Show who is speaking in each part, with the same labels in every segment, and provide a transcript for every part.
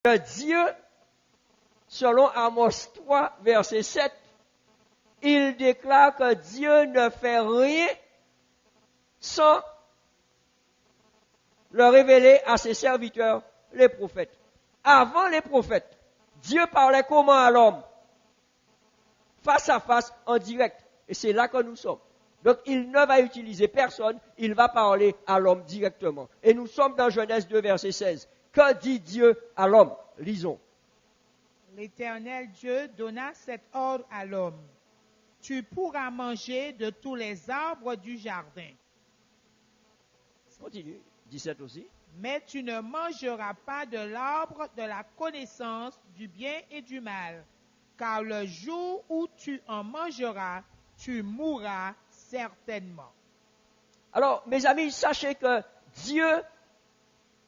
Speaker 1: que Dieu, selon Amos 3, verset 7, il déclare que Dieu ne fait rien sans le révéler à ses serviteurs, les prophètes. Avant les prophètes, Dieu parlait comment à l'homme? Face à face, en direct. Et c'est là que nous sommes. Donc, il ne va utiliser personne, il va parler à l'homme directement. Et nous sommes dans Genèse 2, verset 16. Que dit Dieu à l'homme? Lisons.
Speaker 2: L'Éternel Dieu donna cet ordre à l'homme. Tu pourras manger de tous les arbres du jardin.
Speaker 1: Continue, 17 aussi.
Speaker 2: Mais tu ne mangeras pas de l'arbre de la connaissance du bien et du mal, car le jour où tu en mangeras, tu mourras certainement.
Speaker 1: Alors, mes amis, sachez que Dieu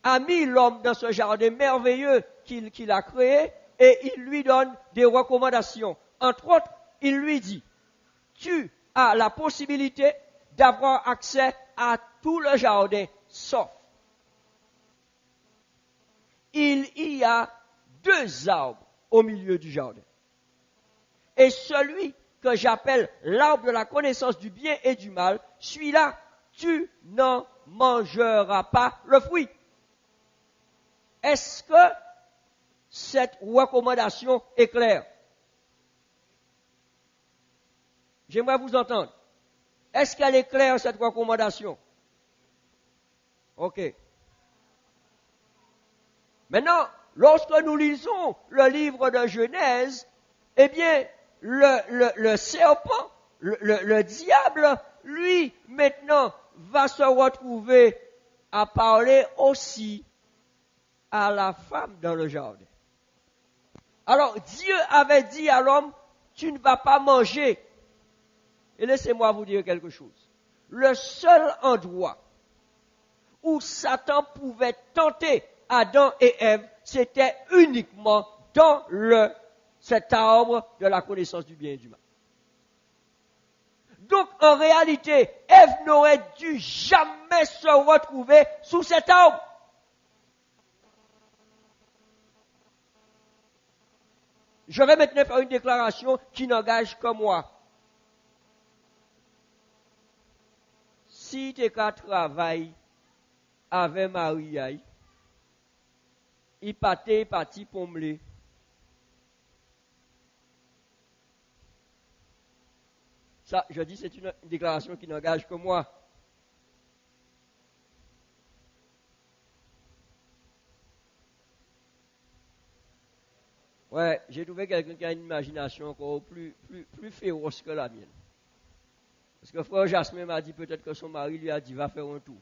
Speaker 1: a mis l'homme dans ce jardin merveilleux qu'il a créé et il lui donne des recommandations. Entre autres, il lui dit, tu as la possibilité d'avoir accès à tout le jardin, sauf il y a 2 arbres au milieu du jardin. Et celui que j'appelle l'arbre de la connaissance du bien et du mal, celui-là, tu n'en mangeras pas le fruit. Est-ce que cette recommandation est claire? J'aimerais vous entendre. Est-ce qu'elle est claire, cette recommandation? Ok. Maintenant, lorsque nous lisons le livre de Genèse, eh bien, le serpent, le diable, lui, maintenant, va se retrouver à parler aussi à la femme dans le jardin. Alors, Dieu avait dit à l'homme, tu ne vas pas manger. Et laissez-moi vous dire quelque chose. Le seul endroit où Satan pouvait tenter Adam et Ève, c'était uniquement dans cet arbre de la connaissance du bien et du mal. Donc, en réalité, Ève n'aurait dû jamais se retrouver sous cet arbre. Je vais maintenant faire une déclaration qui n'engage que moi. Si tu travailles avec Marie, il parti pommelé. Ça, je dis, c'est une déclaration qui n'engage que moi. Ouais, j'ai trouvé quelqu'un qui a une imagination encore plus féroce que la mienne. Parce que frère Jasmin m'a dit peut-être que son mari lui a dit va faire un tour.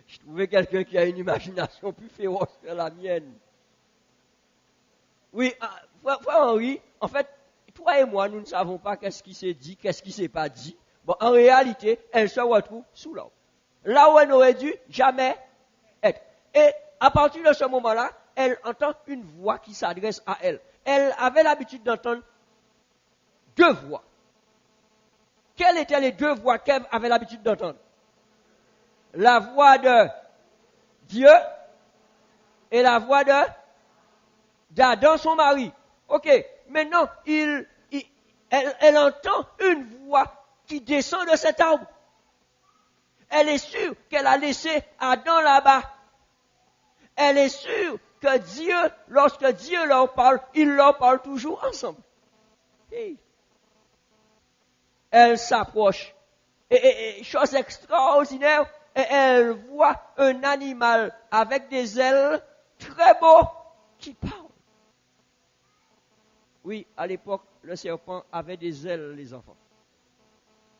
Speaker 1: Je trouvais quelqu'un qui a une imagination plus féroce que la mienne. Oui, frère Henri, en fait, toi et moi, nous ne savons pas qu'est-ce qui s'est dit, qu'est-ce qui s'est pas dit. Bon, en réalité, elle se retrouve sous l'arbre. Là où elle n'aurait dû jamais être. Et à partir de ce moment-là, elle entend une voix qui s'adresse à elle. Elle avait l'habitude d'entendre 2 voix. Quelles étaient les 2 voix qu'elle avait l'habitude d'entendre? La voix de Dieu et la voix d'Adam, son mari. Ok, maintenant, elle entend une voix qui descend de cet arbre. Elle est sûre qu'elle a laissé Adam là-bas. Elle est sûre que Dieu, lorsque Dieu leur parle, il leur parle toujours ensemble. Hey. Elle s'approche. Et chose extraordinaire, elle voit un animal avec des ailes très beau qui parle. Oui, à l'époque, le serpent avait des ailes, les enfants.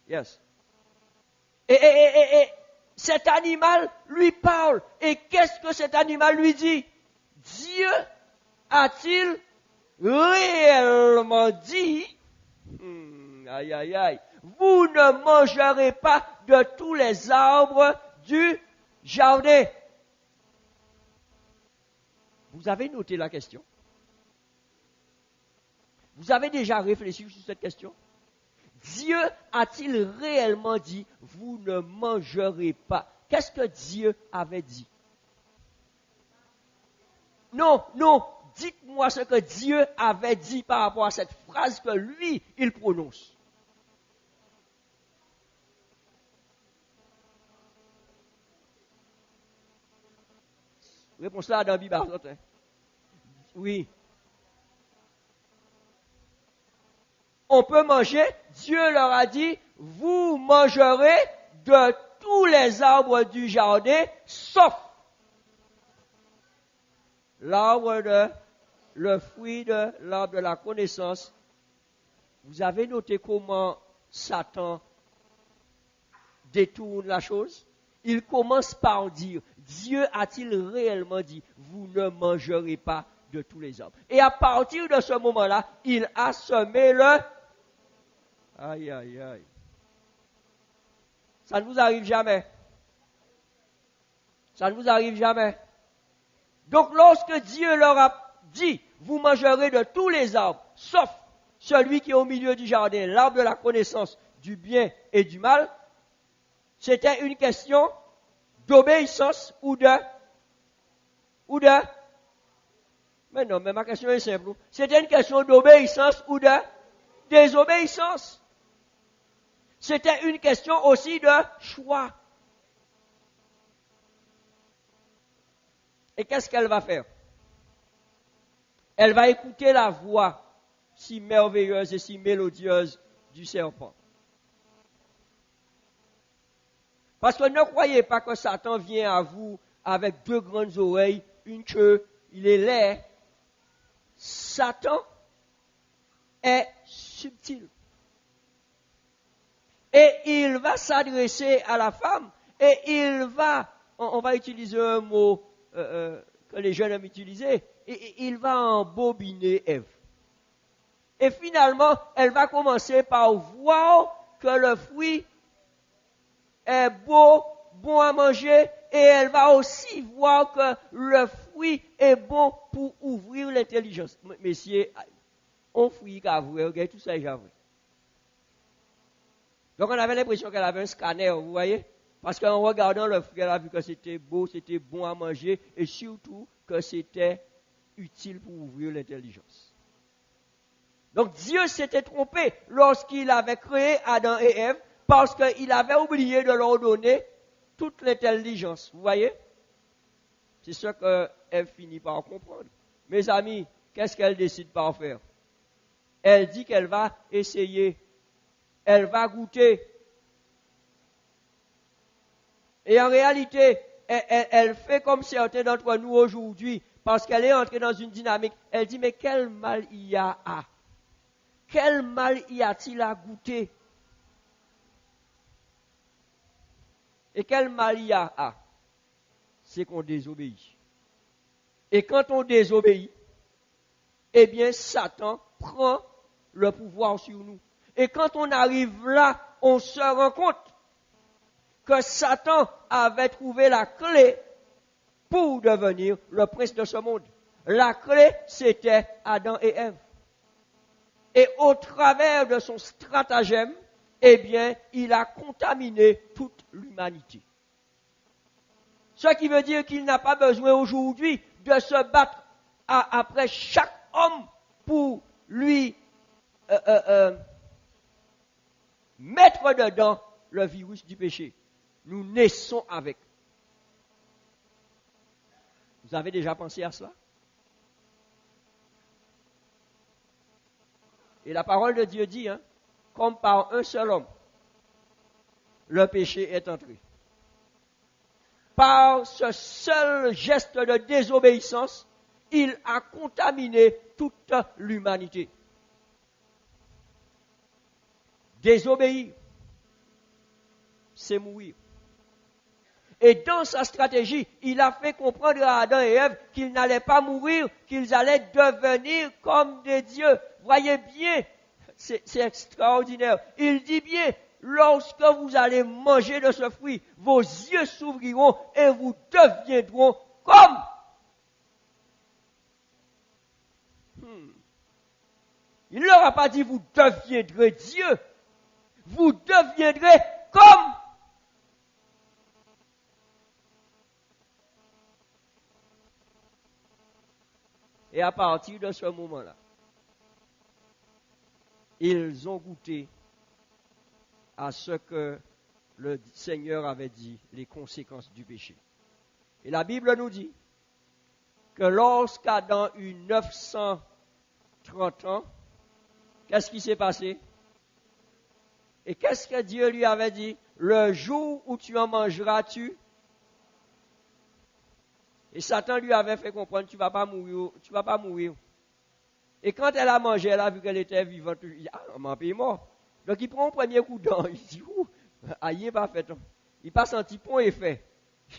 Speaker 1: Yes. Et cet animal lui parle. Et qu'est-ce que cet animal lui dit? Dieu a-t-il réellement dit, aïe, aïe, aïe, vous ne mangerez pas de tous les arbres du jardin. Vous avez noté la question? Vous avez déjà réfléchi sur cette question? Dieu a-t-il réellement dit, vous ne mangerez pas? Qu'est-ce que Dieu avait dit? Non, non. Dites-moi ce que Dieu avait dit par rapport à cette phrase que lui, il prononce. Réponse là dans la Bible. Oui. On peut manger. Dieu leur a dit, vous mangerez de tous les arbres du jardin, sauf le fruit de l'arbre de la connaissance. Vous avez noté comment Satan détourne la chose? Il commence par dire, Dieu a-t-il réellement dit, vous ne mangerez pas de tous les arbres. Et à partir de ce moment-là, il a semé le... Aïe, aïe, aïe. Ça ne vous arrive jamais. Ça ne vous arrive jamais. Donc lorsque Dieu leur a dit, vous mangerez de tous les arbres, sauf celui qui est au milieu du jardin, l'arbre de la connaissance du bien et du mal, c'était une question d'obéissance ou de... Mais non, mais ma question est simple. C'était une question d'obéissance ou de désobéissance. C'était une question aussi de choix. Et qu'est-ce qu'elle va faire? Elle va écouter la voix si merveilleuse et si mélodieuse du serpent. Parce que ne croyez pas que Satan vient à vous avec deux grandes oreilles, une queue, il est laid. Satan est subtil. Et il va s'adresser à la femme et il va, on va utiliser un mot que les jeunes aiment utiliser, et il va embobiner Ève. Et finalement, elle va commencer par voir que le fruit est bon à manger, et elle va aussi voir que le fruit est bon pour ouvrir l'intelligence. Messieurs, on fruit qu'à vous, regardez tout ça est déjà vrai. Donc on avait l'impression qu'elle avait un scanner, vous voyez? Parce qu'en regardant le fruit, elle a vu que c'était beau, c'était bon à manger, et surtout que c'était utile pour ouvrir l'intelligence. Donc Dieu s'était trompé lorsqu'il avait créé Adam et Ève, parce qu'il avait oublié de leur donner toute l'intelligence. Vous voyez? C'est ce que Ève finit par comprendre. Mes amis, qu'est-ce qu'elle décide par faire? Elle dit qu'elle va essayer. Elle va goûter. Et en réalité, elle fait comme certains d'entre nous aujourd'hui, parce qu'elle est entrée dans une dynamique. Elle dit, mais quel mal il y a à? Quel mal y a-t-il à goûter? Et quel mal il y a à? C'est qu'on désobéit. Et quand on désobéit, eh bien, Satan prend le pouvoir sur nous. Et quand on arrive là, on se rend compte que Satan avait trouvé la clé pour devenir le prince de ce monde. La clé, c'était Adam et Ève. Et au travers de son stratagème, eh bien, il a contaminé toute l'humanité. Ce qui veut dire qu'il n'a pas besoin aujourd'hui de se battre après chaque homme pour lui mettre dedans le virus du péché. Nous naissons avec. Vous avez déjà pensé à cela? Et la parole de Dieu dit, comme par un seul homme, le péché est entré. Par ce seul geste de désobéissance, il a contaminé toute l'humanité. Désobéir, c'est mourir. Et dans sa stratégie, il a fait comprendre à Adam et Ève qu'ils n'allaient pas mourir, qu'ils allaient devenir comme des dieux. Voyez bien, c'est extraordinaire. Il dit bien, lorsque vous allez manger de ce fruit, vos yeux s'ouvriront et vous deviendront comme. Il ne leur a pas dit vous deviendrez Dieu. Vous deviendrez comme. Et à partir de ce moment-là, ils ont goûté à ce que le Seigneur avait dit, les conséquences du péché. Et la Bible nous dit que lorsqu'Adam eut 930 ans, qu'est-ce qui s'est passé? Et qu'est-ce que Dieu lui avait dit? Le jour où tu en mangeras, tu... Et Satan lui avait fait comprendre, tu ne vas pas mourir, tu vas pas mourir. Et quand elle a mangé, elle a vu qu'elle était vivante, il dit, ah, mon pays est mort. Donc il prend un premier coup de dent, il dit, ouh, aïe, pas fait. Il passe un petit pont et fait.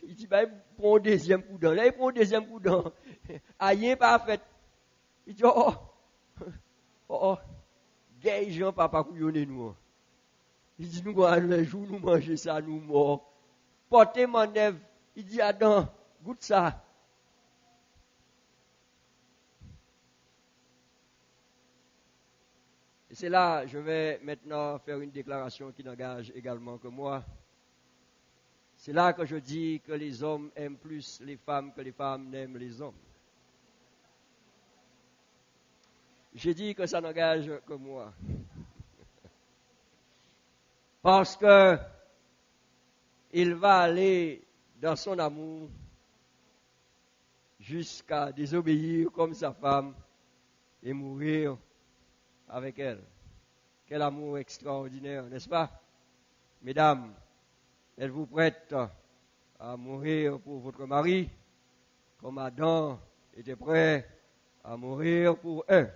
Speaker 1: Il dit, bah, il prend un deuxième coup de dent. Là, il prend un deuxième coup de dent. Aïe, pas fait. Il dit, oh, gay Jean, papa, couillonné nous. Il dit, nous, le jour où nous mangeons ça, nous morts. Portez mon œuvre. Il dit, Adam, goûte ça. Et c'est là, je vais maintenant faire une déclaration qui n'engage également que moi. C'est là que je dis que les hommes aiment plus les femmes que les femmes n'aiment les hommes. J'ai dit que ça n'engage que moi. Parce que il va aller dans son amour jusqu'à désobéir comme sa femme et mourir avec elle. Quel amour extraordinaire, n'est-ce pas? Mesdames, êtes-vous prêtes à mourir pour votre mari comme Adam était prêt à mourir pour eux?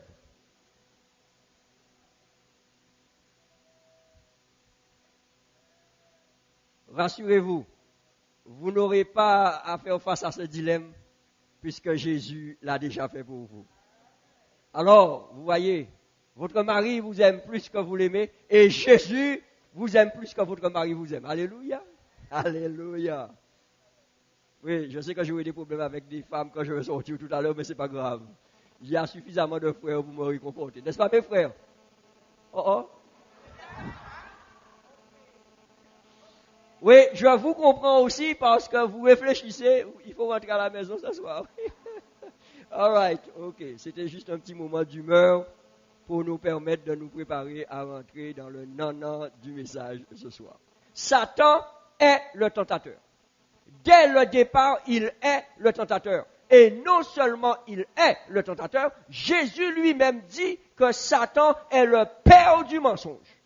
Speaker 1: Rassurez-vous, vous n'aurez pas à faire face à ce dilemme puisque Jésus l'a déjà fait pour vous. Alors, vous voyez, votre mari vous aime plus que vous l'aimez et Jésus vous aime plus que votre mari vous aime. Alléluia. Alléluia. Oui, je sais que j'aurai des problèmes avec des femmes quand je vais sortir tout à l'heure, mais ce n'est pas grave. Il y a suffisamment de frères pour me réconforter. N'est-ce pas, mes frères? Oh. Oui, je vous comprends aussi parce que vous réfléchissez. Il faut rentrer à la maison ce soir. All right, ok. C'était juste un petit moment d'humeur pour nous permettre de nous préparer à rentrer dans le nanan du message ce soir. Satan est le tentateur. Dès le départ, il est le tentateur. Et non seulement il est le tentateur, Jésus lui-même dit que Satan est le père du mensonge.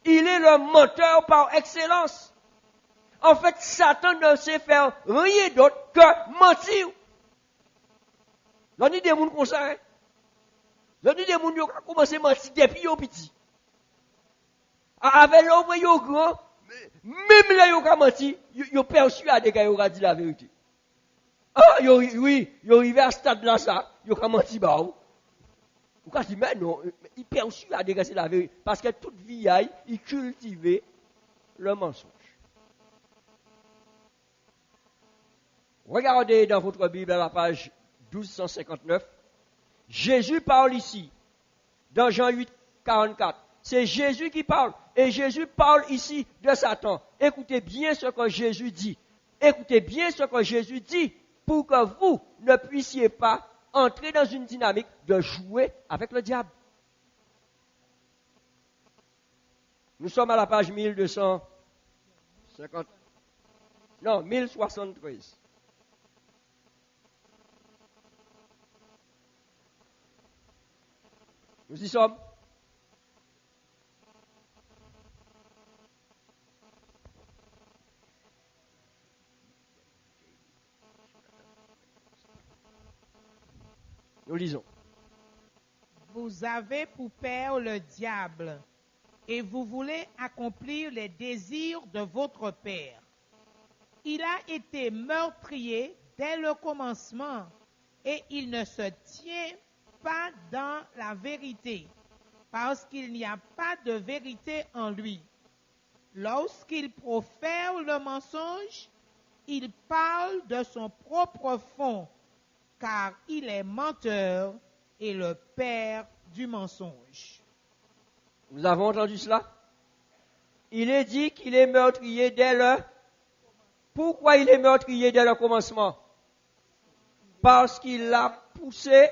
Speaker 1: Il est le menteur par excellence. En fait, Satan ne sait faire rien d'autre que mentir. L'on dit des gens comme ça, hein? L'on dit des gens qui ont commencé à mentir depuis qu'ils sont petits. Avec l'homme qui est grand, même là, ils ont menti, ils ont persuadé qu'ils ont dit la vérité. Ah, oui, ils ont arrivé à ce stade-là, ça, ils ont menti, bah, ou quand ils disent, mais non, ils persuadent que c'est la vérité. Parce que toute vie, ils cultivent le mensonge. Regardez dans votre Bible à la page 1259. Jésus parle ici, dans Jean 8, 44. C'est Jésus qui parle. Et Jésus parle ici de Satan. Écoutez bien ce que Jésus dit. Écoutez bien ce que Jésus dit pour que vous ne puissiez pas entrer dans une dynamique de jouer avec le diable. Nous sommes à la page 1250. Non, 1073. Nous y sommes. Nous lisons.
Speaker 2: Vous avez pour père le diable, et vous voulez accomplir les désirs de votre père. Il a été meurtrier dès le commencement, et il ne se tient pas dans la vérité, parce qu'il n'y a pas de vérité en lui. Lorsqu'il profère le mensonge, il parle de son propre fond, car il est menteur et le père du mensonge.
Speaker 1: Nous avons entendu cela? Il est dit qu'il est meurtrier dès le... Pourquoi il est meurtrier dès le commencement? Parce qu'il a poussé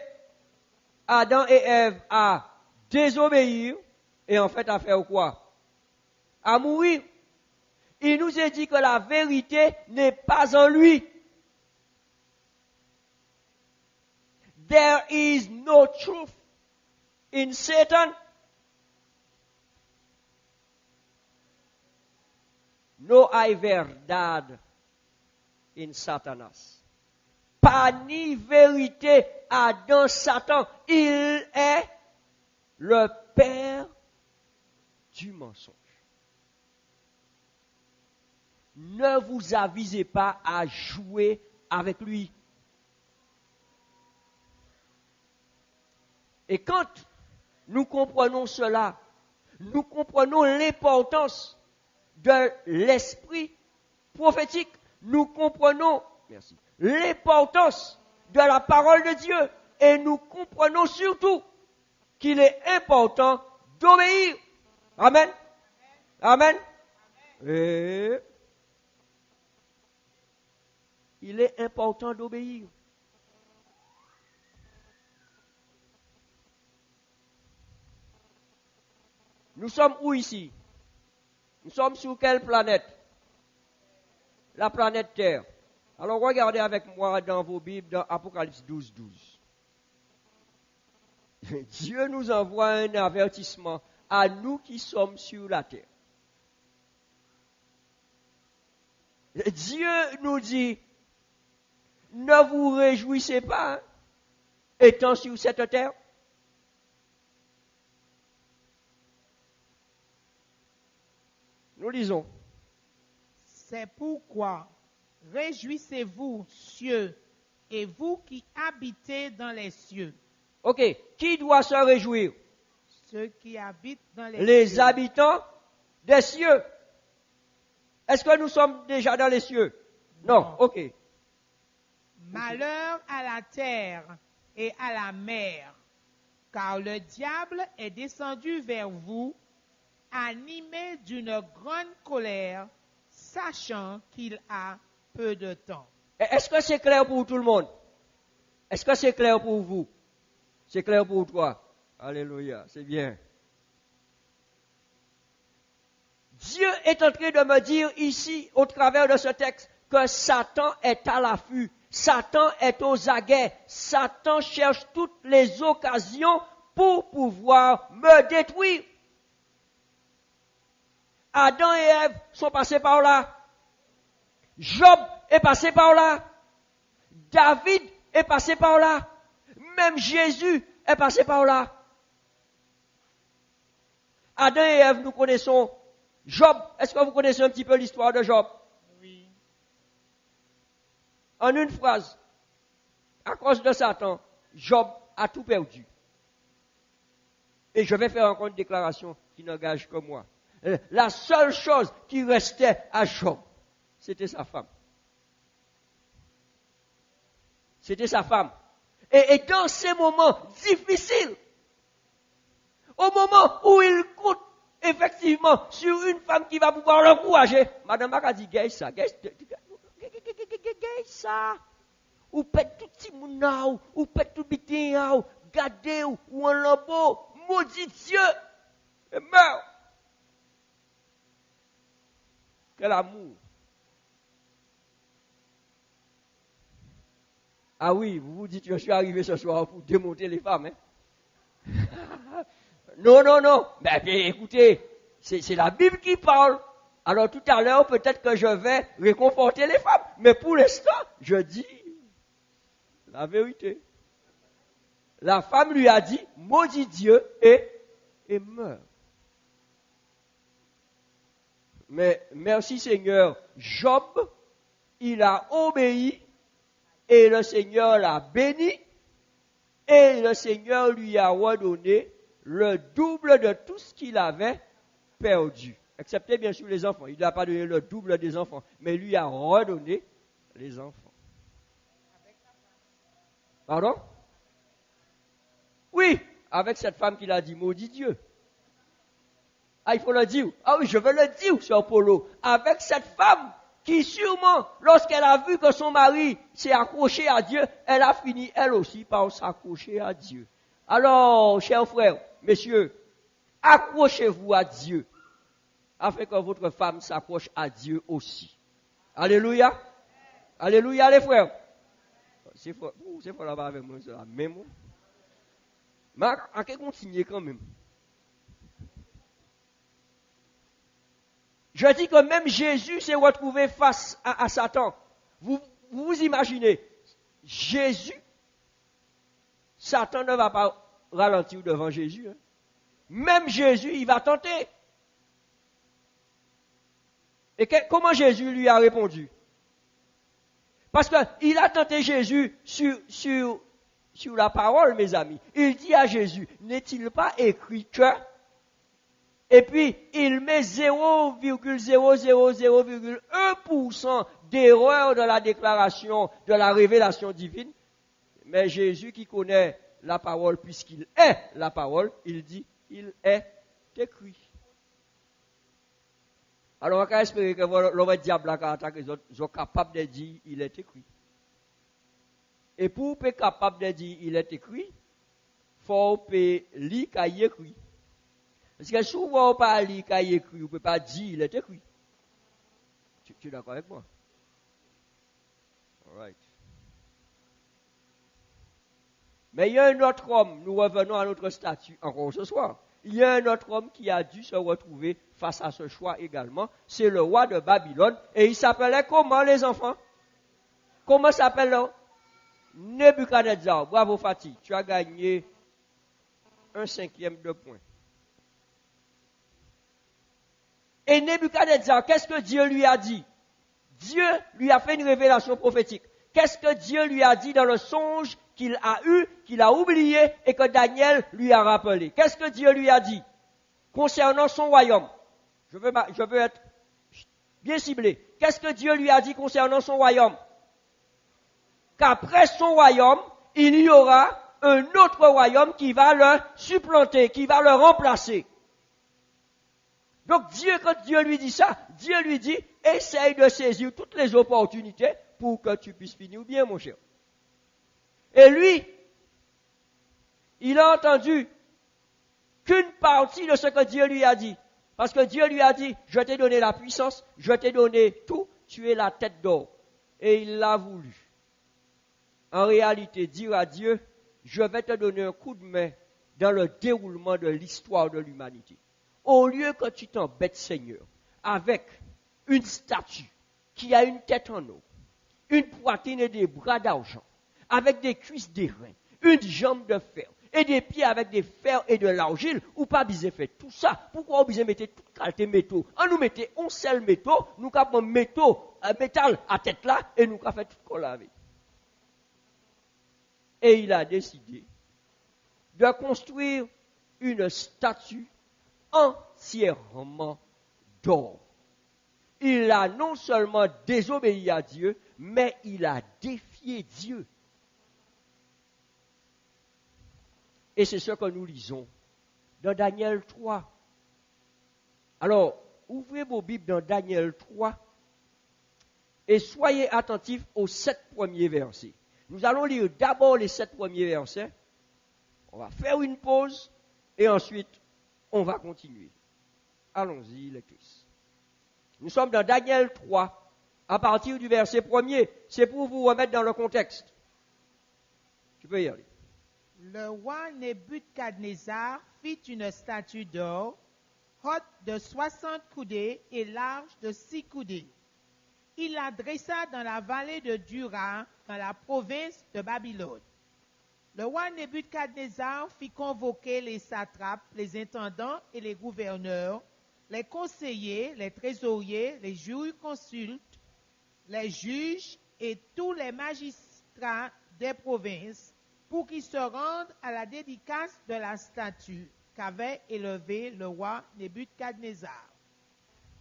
Speaker 1: Adam et Ève à désobéir et en fait à faire quoi? À mourir. Il nous a dit que la vérité n'est pas en lui. There is no truth in Satan. No hay verdad in Satanas. Pas ni vérité dans Satan. Il est le père du mensonge. Ne vous avisez pas à jouer avec lui. Et quand nous comprenons cela, nous comprenons l'importance de l'esprit prophétique. Nous comprenons, l'importance de la parole de Dieu. Et nous comprenons surtout qu'il est important d'obéir. Amen. Amen. Et il est important d'obéir. Nous sommes où ici? Nous sommes sur quelle planète? La planète Terre. Alors regardez avec moi dans vos Bibles, dans Apocalypse 12, 12. Dieu nous envoie un avertissement à nous qui sommes sur la terre. Dieu nous dit, ne vous réjouissez pas étant sur cette terre. Nous lisons.
Speaker 2: C'est pourquoi réjouissez-vous, cieux, et vous qui habitez dans les cieux.
Speaker 1: Ok, qui doit se réjouir?
Speaker 2: Ceux qui habitent dans les cieux.
Speaker 1: Les habitants des cieux. Est-ce que nous sommes déjà dans les cieux? Non, ok.
Speaker 2: Malheur à la terre et à la mer, car le diable est descendu vers vous, animé d'une grande colère, sachant qu'il a peu de temps.
Speaker 1: Est-ce que c'est clair pour tout le monde? Est-ce que c'est clair pour vous? C'est clair pour toi? Alléluia, c'est bien. Dieu est en train de me dire ici, au travers de ce texte, que Satan est à l'affût. Satan est aux aguets. Satan cherche toutes les occasions pour pouvoir me détruire. Adam et Ève sont passés par là. Job est passé par là. David est passé par là. Même Jésus est passé par là. Adam et Ève, nous connaissons. Job, est-ce que vous connaissez un petit peu l'histoire de Job?
Speaker 2: Oui.
Speaker 1: En une phrase, à cause de Satan, Job a tout perdu. Et je vais faire encore une déclaration qui n'engage que moi. La seule chose qui restait à Job, c'était sa femme. C'était sa femme. Et dans ces moments difficiles, au moment où il compte effectivement sur une femme qui va pouvoir l'encourager, Madame a dit, gagne ça, ou pète tout petit moun ou pète tout bitin gardez ou en lambeau, maudit Dieu, et meurt. Quel amour. Ah oui, vous vous dites, je suis arrivé ce soir pour démonter les femmes. Hein? Non. Mais bien, écoutez, c'est la Bible qui parle. Alors tout à l'heure, peut-être que je vais réconforter les femmes. Mais pour l'instant, je dis la vérité. La femme lui a dit, maudit Dieu et meurt. Mais merci Seigneur, Job, il a obéi et le Seigneur l'a béni et le Seigneur lui a redonné le double de tout ce qu'il avait perdu. Excepté bien sûr les enfants. Il n'a pas donné le double des enfants, mais lui a redonné les enfants. Pardon? Oui, avec cette femme qu'il a dit, maudit Dieu. Ah, il faut le dire. Ah oui, je veux le dire, Sœur Polo. Avec cette femme qui sûrement, lorsqu'elle a vu que son mari s'est accroché à Dieu, elle a fini elle aussi par s'accrocher à Dieu. Alors, chers frères, messieurs, accrochez-vous à Dieu, afin que votre femme s'accroche à Dieu aussi. Alléluia. Alléluia, les frères. C'est fort là-bas avec moi, c'est la même. Mais on peut continuer quand même. Je dis que même Jésus s'est retrouvé face à Satan. Vous imaginez, Jésus, Satan ne va pas ralentir devant Jésus. Hein. Même Jésus, il va tenter. Et comment Jésus lui a répondu? Parce qu'il a tenté Jésus sur la parole, mes amis. Il dit à Jésus, n'est-il pas écrit que... Et puis, il met 0,0001% d'erreur dans la déclaration de la révélation divine. Mais Jésus qui connaît la parole, puisqu'il est la parole, il dit, il est écrit. Alors, on va espérer que le diable sont capables de dire, il est écrit. Et pour être capable de dire, il est écrit, il faut lire qu'il est écrit. Parce que souvent, on ne peut pas lire qu'il est écrit, on ne peut pas dire, il est écrit. Tu es d'accord avec moi? All right. Mais il y a un autre homme, nous revenons à notre statut encore ce soir. Il y a un autre homme qui a dû se retrouver face à ce choix également. C'est le roi de Babylone. Et il s'appelait comment, les enfants? Comment s'appelle-t-il? Nebuchadnezzar. Bravo, Fatih. Tu as gagné 1/5 de point. Et Nebuchadnezzar, qu'est-ce que Dieu lui a dit? Dieu lui a fait une révélation prophétique. Qu'est-ce que Dieu lui a dit dans le songe qu'il a eu, qu'il a oublié et que Daniel lui a rappelé? Qu'est-ce que Dieu lui a dit concernant son royaume? Je veux être bien ciblé. Qu'est-ce que Dieu lui a dit concernant son royaume? Qu'après son royaume, il y aura un autre royaume qui va le supplanter, qui va le remplacer. Donc quand Dieu lui dit ça, Dieu lui dit, essaye de saisir toutes les opportunités pour que tu puisses finir bien, mon cher. Et lui, il a entendu qu'une partie de ce que Dieu lui a dit. Parce que Dieu lui a dit, je t'ai donné la puissance, je t'ai donné tout, tu es la tête d'or. Et il l'a voulu. En réalité, dire à Dieu, je vais te donner un coup de main dans le déroulement de l'histoire de l'humanité. Au lieu que tu t'embêtes, Seigneur, avec une statue qui a une tête en eau, une poitrine et des bras d'argent, avec des cuisses d'airain, une jambe de fer, et des pieds avec des fers et de l'argile, ou pas besoin faire tout ça. Pourquoi on besoin mettre toute qualité métaux? On nous mettait un seul métaux, nous avons métal à tête là, et nous avons fait tout qu'on l'avait. Et il a décidé de construire une statue entièrement d'or. Il a non seulement désobéi à Dieu, mais il a défié Dieu. Et c'est ce que nous lisons dans Daniel 3. Alors, ouvrez vos Bibles dans Daniel 3 et soyez attentifs aux 7 premiers versets. Nous allons lire d'abord les 7 premiers versets. On va faire une pause et ensuite, on va continuer. Allons-y, lectrice. Nous sommes dans Daniel 3, à partir du verset 1er. C'est pour vous remettre dans le contexte. Tu peux y aller.
Speaker 2: Le roi Nebuchadnezzar fit une statue d'or, haute de 60 coudées et large de 6 coudées. Il la dressa dans la vallée de Dura, dans la province de Babylone. Le roi Nebuchadnezzar fit convoquer les satrapes, les intendants et les gouverneurs, les conseillers, les trésoriers, les jurisconsultes, les juges et tous les magistrats des provinces, pour qu'ils se rendent à la dédicace de la statue qu'avait élevée le roi Nebuchadnezzar.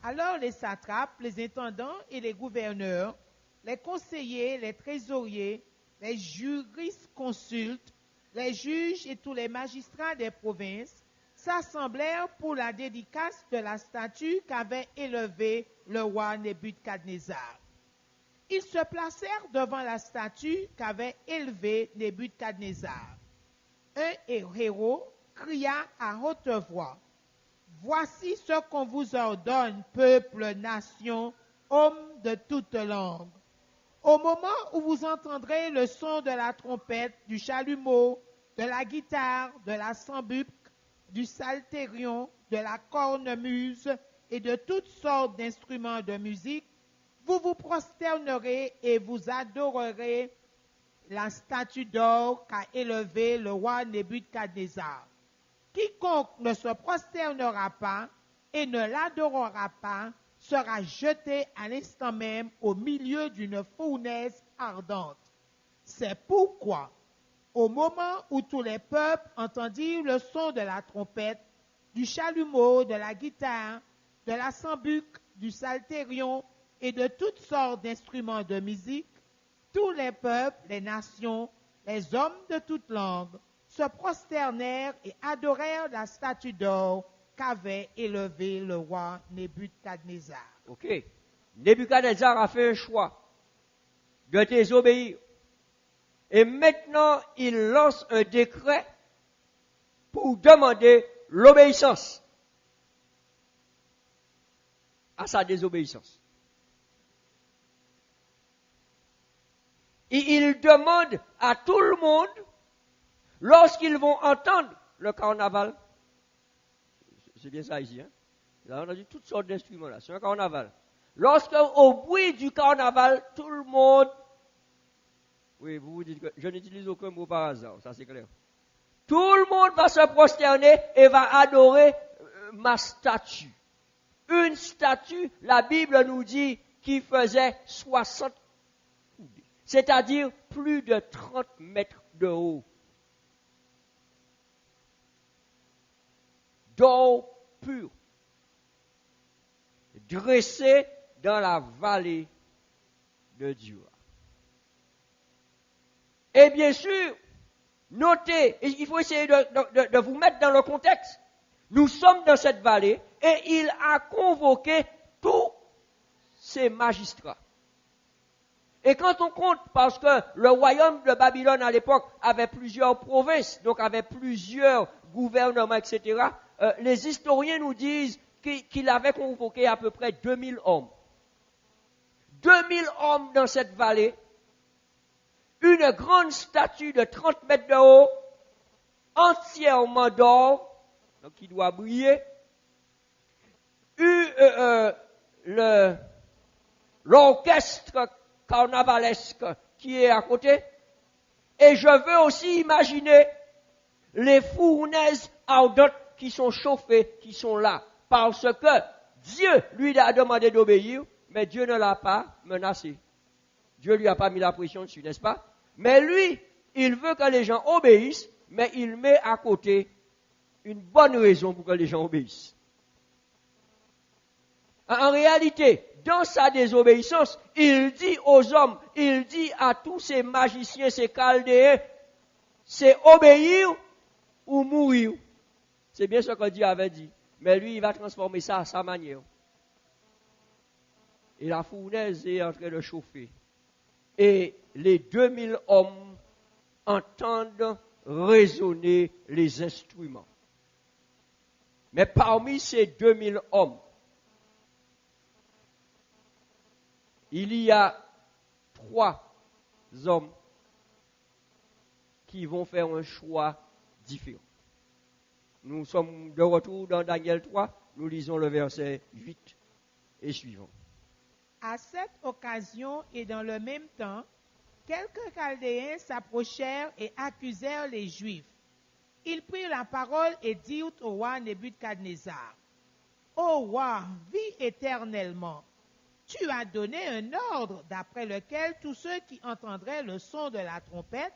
Speaker 2: Alors les satrapes, les intendants et les gouverneurs, les conseillers, les trésoriers, les jurisconsultes, les juges et tous les magistrats des provinces s'assemblèrent pour la dédicace de la statue qu'avait élevée le roi Nebuchadnezzar. Ils se placèrent devant la statue qu'avait élevée Nebuchadnezzar. Un héros cria à haute voix, « Voici ce qu'on vous ordonne, peuple, nation, hommes de toute langue. Au moment où vous entendrez le son de la trompette, du chalumeau, de la guitare, de la sambuc, du psalterion, de la cornemuse et de toutes sortes d'instruments de musique, vous vous prosternerez et vous adorerez la statue d'or qu'a élevée le roi Nebuchadnezzar. Quiconque ne se prosternera pas et ne l'adorera pas sera jeté à l'instant même au milieu d'une fournaise ardente. C'est pourquoi, au moment où tous les peuples entendirent le son de la trompette, du chalumeau, de la guitare, de la sambuc, du psalterion et de toutes sortes d'instruments de musique, tous les peuples, les nations, les hommes de toute langue, se prosternèrent et adorèrent la statue d'or qu'avait élevée le roi Nebuchadnezzar.
Speaker 1: Ok. Nebuchadnezzar a fait un choix de désobéir. Et maintenant, il lance un décret pour demander l'obéissance à sa désobéissance. Et il demande à tout le monde, lorsqu'ils vont entendre le carnaval, c'est bien ça ici, hein? Là, on a dit toutes sortes d'instruments là, c'est un carnaval. Lorsque, au bruit du carnaval, tout le monde, oui, vous vous dites que je n'utilise aucun mot par hasard, ça c'est clair. Tout le monde va se prosterner et va adorer ma statue. Une statue, la Bible nous dit, qui faisait 60 coudées, c'est-à-dire plus de 30 mètres de haut. D'or pur, dressé dans la vallée de Dieu. Et bien sûr, notez, il faut essayer de vous mettre dans le contexte. Nous sommes dans cette vallée et il a convoqué tous ses magistrats. Et quand on compte, parce que le royaume de Babylone à l'époque avait plusieurs provinces, donc avait plusieurs gouvernements, etc., les historiens nous disent qu'il avait convoqué à peu près 2000 hommes. 2000 hommes dans cette vallée, une grande statue de 30 mètres de haut, entièrement d'or, donc qui doit briller, l'orchestre carnavalesque qui est à côté, et je veux aussi imaginer les fournaises ardentes qui sont chauffées, qui sont là, parce que Dieu lui a demandé d'obéir, mais Dieu ne l'a pas menacé. Dieu lui a pas mis la pression dessus, n'est-ce pas? Mais lui, il veut que les gens obéissent, mais il met à côté une bonne raison pour que les gens obéissent. En réalité, dans sa désobéissance, il dit aux hommes, il dit à tous ces magiciens, ces chaldéens, c'est obéir ou mourir. C'est bien ce que Dieu avait dit. Mais lui, il va transformer ça à sa manière. Et la fournaise est en train de chauffer. Et les 2000 hommes entendent résonner les instruments. Mais parmi ces 2000 hommes, il y a 3 hommes qui vont faire un choix différent. Nous sommes de retour dans Daniel 3, nous lisons le verset 8 et suivant.
Speaker 2: À cette occasion et dans le même temps, quelques Chaldéens s'approchèrent et accusèrent les Juifs. Ils prirent la parole et dirent au roi Nebuchadnezzar, « Ô roi, vis éternellement. Tu as donné un ordre d'après lequel tous ceux qui entendraient le son de la trompette,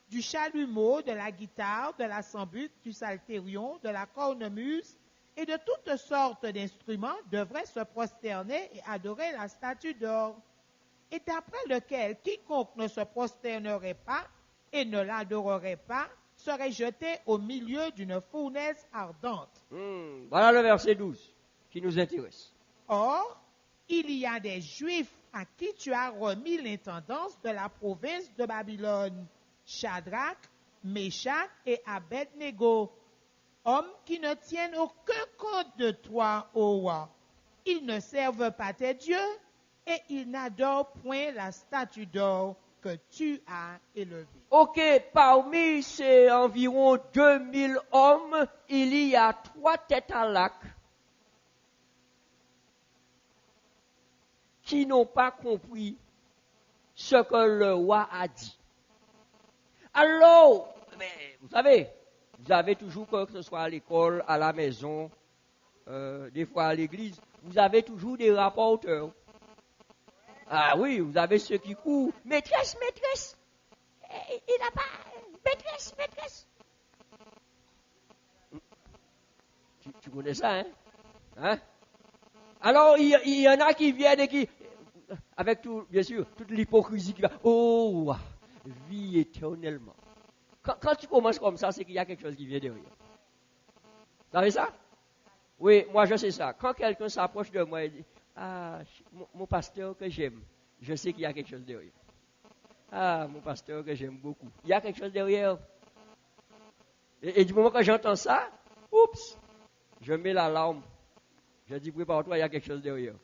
Speaker 2: du chalumeau, de la guitare, de la sambuc, du psalterion, de la cornemuse et de toutes sortes d'instruments devraient se prosterner et adorer la statue d'or, et d'après lequel quiconque ne se prosternerait pas et ne l'adorerait pas serait jeté au milieu d'une fournaise ardente.
Speaker 1: Voilà le verset 12 qui nous intéresse.
Speaker 2: Or, il y a des Juifs à qui tu as remis l'intendance de la province de Babylone, Shadrach, Meshach et Abednego, hommes qui ne tiennent aucun compte de toi, ô roi. Ils ne servent pas tes dieux et ils n'adorent point la statue d'or que tu as élevée.
Speaker 1: Ok, parmi ces environ 2000 hommes, il y a 3 têtes à lac qui n'ont pas compris ce que le roi a dit. Alors, vous savez, vous avez toujours, que ce soit à l'école, à la maison, des fois à l'église, vous avez toujours des rapporteurs. Ah oui, vous avez ceux qui courent. Maîtresse, maîtresse. Il n'a pas. Maîtresse, maîtresse. Tu connais ça, hein? Alors, il y en a qui viennent et qui, avec tout, bien sûr, toute l'hypocrisie qui va. Oh, vie éternellement. Quand tu commences comme ça, c'est qu'il y a quelque chose qui vient derrière. Vous savez ça? Oui, moi je sais ça. Quand quelqu'un s'approche de moi et dit, ah, mon pasteur que j'aime, je sais qu'il y a quelque chose derrière. Ah, mon pasteur que j'aime beaucoup. Il y a quelque chose derrière. Et du moment que j'entends ça, oups, je mets l'alarme. Je dis, prépare-toi, il y a quelque chose derrière.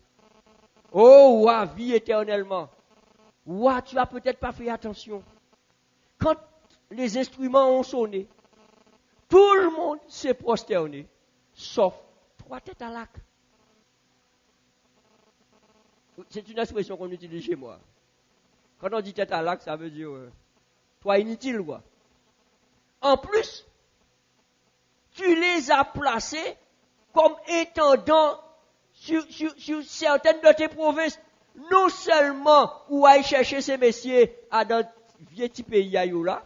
Speaker 1: Oh, ouah, vie éternellement. Ouah, tu as peut-être pas fait attention. Quand les instruments ont sonné, tout le monde s'est prosterné, sauf 3 têtes à lac. C'est une expression qu'on utilise chez moi. Quand on dit tête à lac, ça veut dire toi inutile, quoi. En plus, tu les as placés comme étendant sur certaines de tes provinces. Non seulement où aller chercher ces messieurs à dans vieux petit pays là,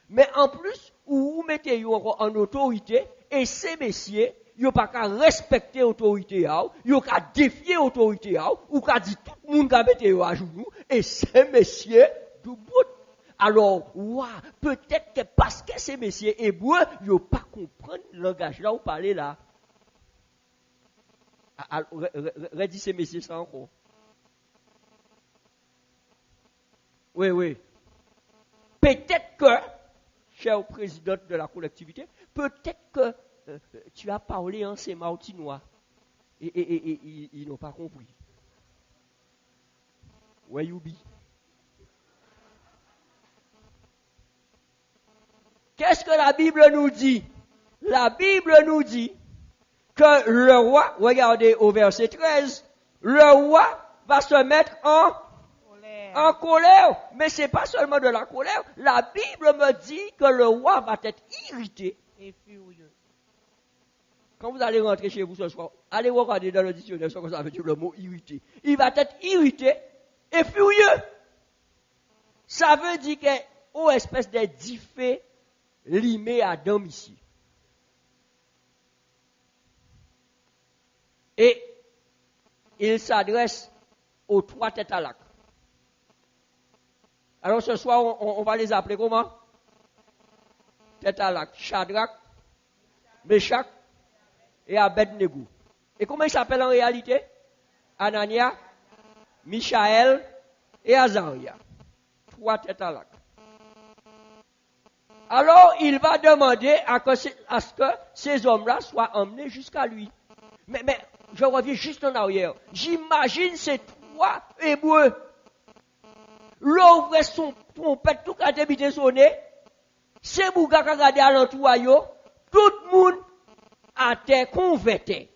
Speaker 1: mais en plus où mettez encore en autorité et ces messieurs ils n'ont pas qu'à respecter l'autorité, ils n'ont qu'à défier l'autorité, ou qu'à dire tout le monde qui mettre à genoux, et ces messieurs, du bout. Alors, peut-être que parce que ces messieurs hébreux, ils n'ont pas compris le langage là, ou parler là. Redis ces messieurs ça encore. Oui. Peut-être que, cher président de la collectivité, peut-être que tu as parlé en ces martinois et ils n'ont pas compris. Where you be? Qu'est-ce que la Bible nous dit? La Bible nous dit que le roi, regardez au verset 13, le roi va se mettre en colère. Mais ce n'est pas seulement de la colère. La Bible me dit que le roi va être irrité.
Speaker 2: Et furieux.
Speaker 1: Quand vous allez rentrer chez vous ce soir, allez regarder dans le dictionnaire ce que ça veut dire le mot irrité. Il va être irrité et furieux. Ça veut dire qu'il y a une espèce de diffé limé à Adam ici. Et il s'adresse aux 3 têtes à lac. Alors ce soir, on va les appeler comment? Tête à lac. Shadrach, Meshach et Abednego. Et comment ils s'appellent en réalité? Anania, Michaël et Azaria. 3 têtes à lac. Alors, il va demander à ce que ces hommes-là soient emmenés jusqu'à lui. Mais je reviens juste en arrière. J'imagine ces 3 hébreux. L'ouvre son trompette, tout a débité sonné. C'est Bouga qui a regardé à l'entour, tout le monde a été converti.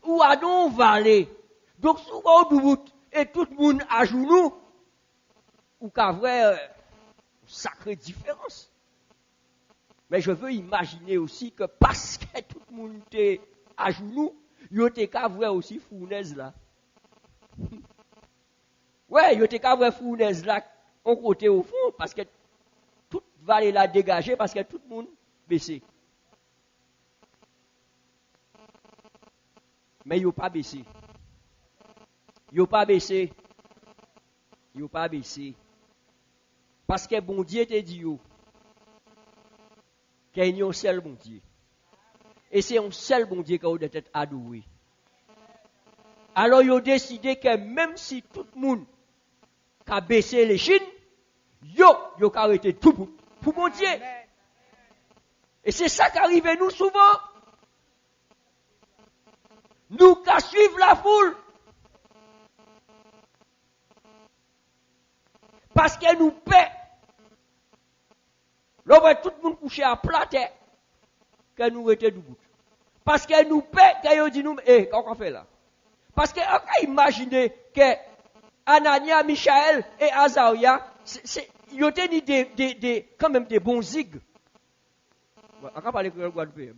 Speaker 1: Ou a donc valé. Donc, souvent, au bout, et tout le monde à genoux, ou qu'à vrai, sacrée différence. Mais je veux imaginer aussi que parce que tout le monde était à genoux, il était qu'à vrai aussi fournaise là. Ouais, il était qu'à vrai fournaise là, on côté au fond, parce que toute vallée là dégagée, parce que tout le monde baissé. Mais il n'a pas baissé. Il n'a pas baissé. Il n'a pas baissé. Parce que bon Dieu t'a dit, qu'il y a un seul bon Dieu. Et c'est un seul bon Dieu qui doit être adoré. Alors, ils ont décidé que même si tout le monde a baissé les chines, ils ont arrêté tout pour mon Dieu. Et c'est ça qui arrive à nous souvent. Nous qui suivons la foule. Parce qu'elle nous paie. Là, on va tout le monde coucher à plat terre. Qu'elle nous était debout. Parce qu'elle nous paie, qu'elle dit nous, qu'est-ce qu'on fait là? Parce qu'on peut imaginer que Anania, Michaël et Azaria, ils ont quand même des bons zigs. On va parler de le Guadeloupe.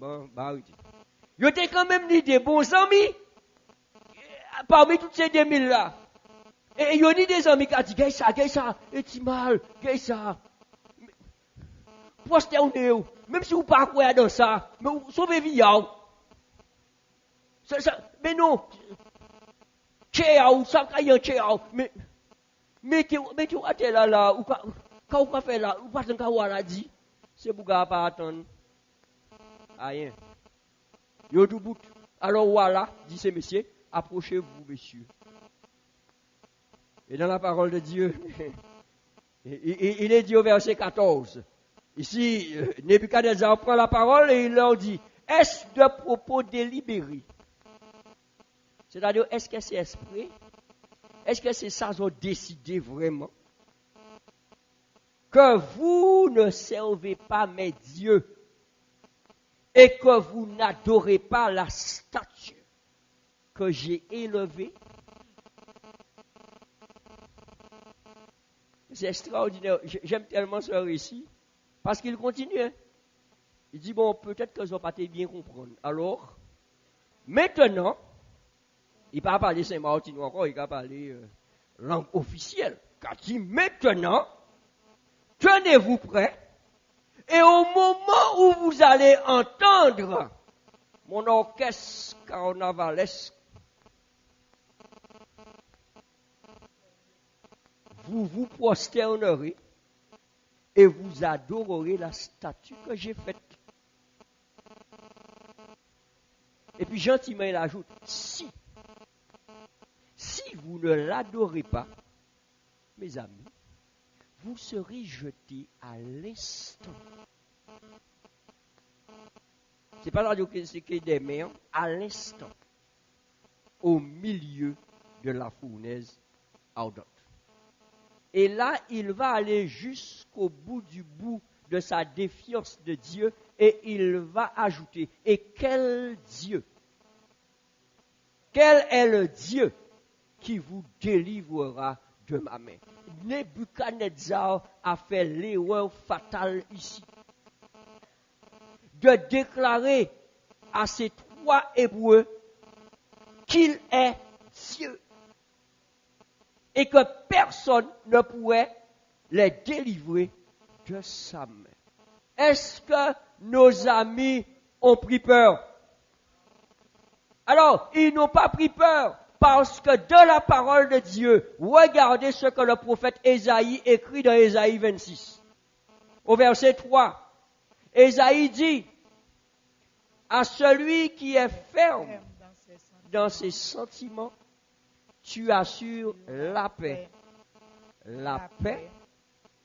Speaker 1: Ils ont quand même des bons amis parmi toutes ces 2000 là. Et ils ont des amis qui ont dit, gay ça, et tu mal, gay ça. Prosternez-vous, même si vous ne pouvez pas croire dans ça, mais vous sauvez vie. Mais non, ça mais tu as là, ou quand vous faites là, ou pas de quoi dit, c'est pour ne pas attendre. Rien. Yo tout bout. Alors voilà, dit ces messieurs, approchez-vous, messieurs. Et dans la parole de Dieu, il est dit au verset 14. Ici, Nebuchadnezzar prend la parole et il leur dit, est-ce de propos délibérés? C'est-à-dire, est-ce que c'est esprit? Est-ce que c'est ça qu'ils ont décidé vraiment? Que vous ne servez pas mes dieux et que vous n'adorez pas la statue que j'ai élevée? C'est extraordinaire. J'aime tellement ce récit parce qu'il continue. Il dit, bon, peut-être que je n'ai pas bien comprendre. Alors, maintenant, il ne va pas parler Saint-Martin encore, il va parler langue officielle. Car il dit, maintenant, tenez-vous prêts, et au moment où vous allez entendre mon orchestre carnavalesque, vous vous prosternerez et vous adorerez la statue que j'ai faite. Et puis gentiment il ajoute, si vous ne l'adorez pas, mes amis, vous serez jetés à l'instant. C'est pas là que c'est des mers, à l'instant, au milieu de la fournaise ardente. Et là, il va aller jusqu'au bout de sa défiance de Dieu et il va ajouter, et quel Dieu? Quel est le Dieu qui vous délivrera de ma main? Nebuchadnezzar a fait l'erreur fatale ici de déclarer à ces trois Hébreux qu'il est Dieu et que personne ne pourrait les délivrer de sa main. Est-ce que nos amis ont pris peur? Alors, ils n'ont pas pris peur parce que de la parole de Dieu, regardez ce que le prophète Ésaïe écrit dans Ésaïe 26. Au verset 3, Ésaïe dit, à celui qui est ferme dans ses sentiments, tu assures la paix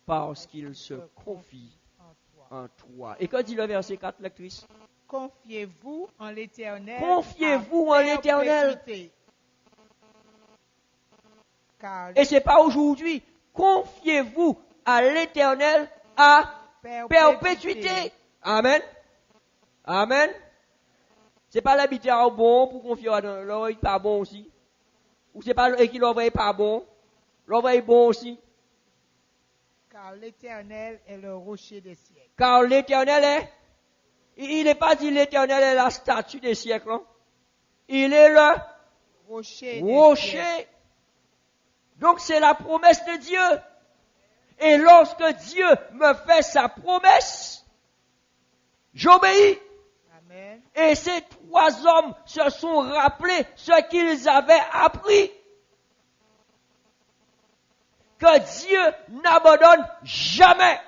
Speaker 1: parce qu'il se confie en toi. Et que dit le verset 4, lectrice?
Speaker 2: Confiez-vous en l'Éternel.
Speaker 1: Confiez-vous en l'Éternel. Et ce n'est pas aujourd'hui. Confiez-vous à l'Éternel à perpétuité. Amen. Amen. Ce n'est pas l'habitude bon pour confier à l'oreille pas bon aussi. Ou c'est pas qui l'oreille pas bon. L'oreille bon aussi.
Speaker 2: Car l'Éternel est le rocher des siècles.
Speaker 1: Car l'Éternel est. Il n'est pas dit l'Éternel est la statue des siècles. Hein? Il est le rocher. Donc c'est la promesse de Dieu. Et lorsque Dieu me fait sa promesse, j'obéis.
Speaker 2: Amen.
Speaker 1: Et ces trois hommes se sont rappelés ce qu'ils avaient appris. Que Dieu n'abandonne jamais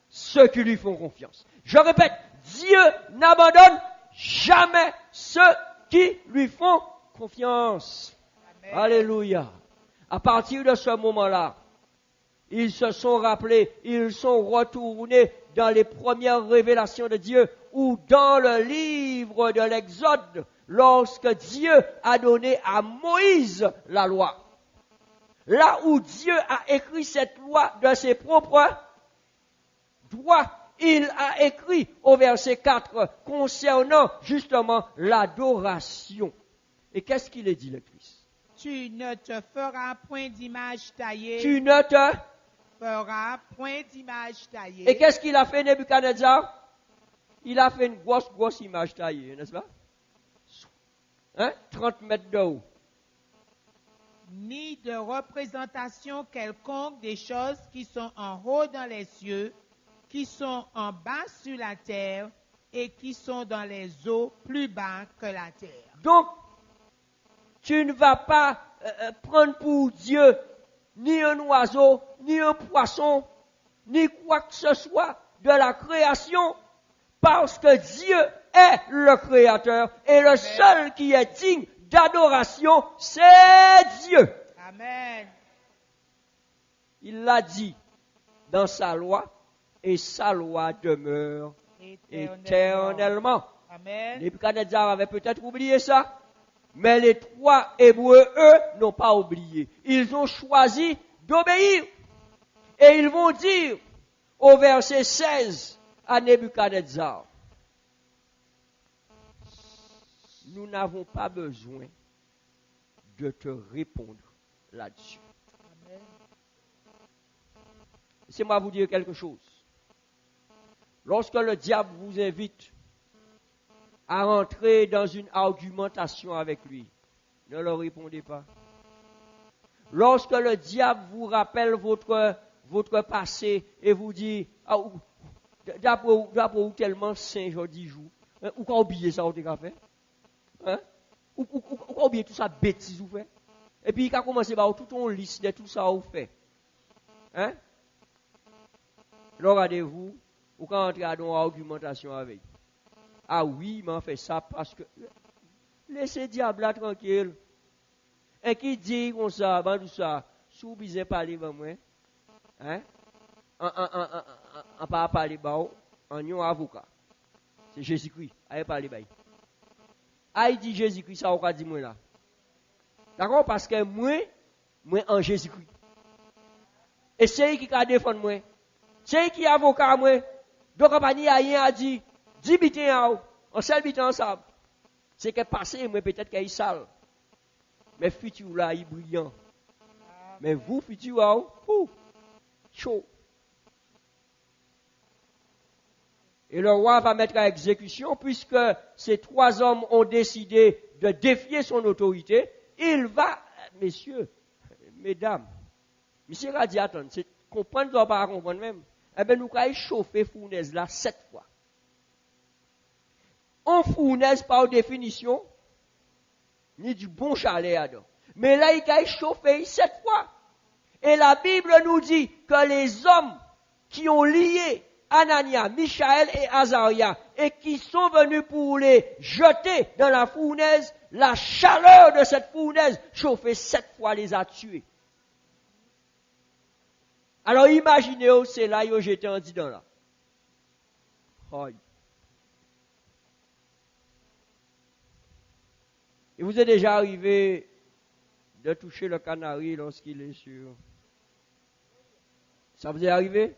Speaker 1: ceux qui lui font confiance. Je répète, Dieu n'abandonne jamais ceux qui lui font confiance.
Speaker 2: Amen.
Speaker 1: Alléluia. À partir de ce moment-là, ils se sont rappelés, ils sont retournés dans les premières révélations de Dieu ou dans le livre de l'Exode, lorsque Dieu a donné à Moïse la loi. Là où Dieu a écrit cette loi de ses propres droits, il a écrit au verset 4 concernant justement l'adoration. Et qu'est-ce qu'il est dit, le Christ?
Speaker 2: Tu ne te feras point d'image taillée.
Speaker 1: Tu ne te...
Speaker 2: feras point d'image taillée.
Speaker 1: Et qu'est-ce qu'il a fait, Nebuchadnezzar? Il a fait une grosse image taillée, n'est-ce pas? 30 mètres de haut.
Speaker 2: Ni de représentation quelconque des choses qui sont en haut dans les cieux, qui sont en bas sur la terre et qui sont dans les eaux plus bas que la terre.
Speaker 1: Donc, tu ne vas pas prendre pour Dieu ni un oiseau, ni un poisson, ni quoi que ce soit de la création, parce que Dieu est le Créateur et le seul qui est digne d'adoration, c'est Dieu.
Speaker 2: Amen.
Speaker 1: Il l'a dit dans sa loi, et sa loi demeure éternellement.
Speaker 2: Amen.
Speaker 1: Nebuchadnezzar avait peut-être oublié ça, mais les 3 Hébreux, eux, n'ont pas oublié. Ils ont choisi d'obéir. Et ils vont dire au verset 16 à Nebuchadnezzar, nous n'avons pas besoin de te répondre là-dessus.
Speaker 2: Amen.
Speaker 1: Laissez-moi vous dire quelque chose. Lorsque le diable vous invite à rentrer dans une argumentation avec lui, ne leur répondez pas. Lorsque le diable vous rappelle votre passé et vous dit, d'après où tellement saint jeudi jour, ou qu'on oublie ça, vous avez fait? Ou qu'on oublie tout ça bêtise vous fait? Et puis il a commencé par tout une liste de tout ça vous fait. Regardez-vous, ou quand entrer dans une argumentation avec. Ah oui, il m'a fait ça parce que... Laissez diable là tranquille. Et qui dit comme ça, ben tout ça, sous besoin parler avec moi, en pas parler avec en un avocat. C'est Jésus-Christ, allez parler avec. Il dit Jésus-Christ, ça on va dire moi là. D'accord? Parce que moi en Jésus-Christ. Et c'est lui qui a défendu moi. C'est lui qui est avocat moi. Donc compagnie a rien à dire. 10 bitins en seul bitin ensemble. C'est que passé moi peut-être qu'il est sale. Mais futur là, il est brillant. Mais vous, futur là, chaud. Et le roi va mettre à exécution, puisque ces 3 hommes ont décidé de défier son autorité. Il va, messieurs, mesdames, monsieur Radiaton, c'est comprendre, doit pas comprendre même. Eh bien, nous allons chauffer fournaise là 7 fois. En fournaise, par définition, ni du bon chalet à dos. Mais là, il a chauffé 7 fois. Et la Bible nous dit que les hommes qui ont lié Anania, Michaël et Azaria, et qui sont venus pour les jeter dans la fournaise, la chaleur de cette fournaise chauffée 7 fois les a tués. Alors imaginez, c'est là où j'étais en dedans là. Aïe. Il vous est déjà arrivé de toucher le canari lorsqu'il est sur... Ça vous est arrivé?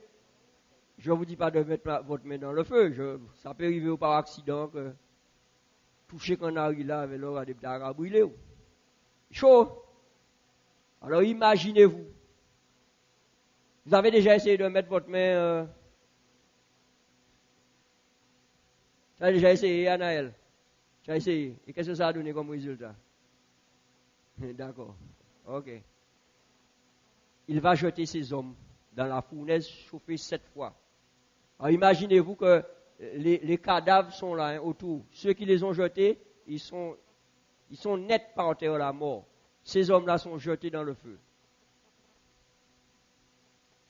Speaker 1: Je ne vous dis pas de mettre votre main dans le feu. Ça peut arriver par accident que toucher le canari là avec l'eau à des petits brûlés. Chaud. Alors imaginez-vous. Vous avez déjà essayé de mettre votre main... Tu as déjà essayé, Anaël? Tu as essayé. Et qu'est-ce que ça a donné comme résultat? D'accord. Ok. Il va jeter ces hommes dans la fournaise chauffée 7 fois. Alors imaginez-vous que les cadavres sont là autour. Ceux qui les ont jetés, ils sont nets par terre la mort. Ces hommes-là sont jetés dans le feu.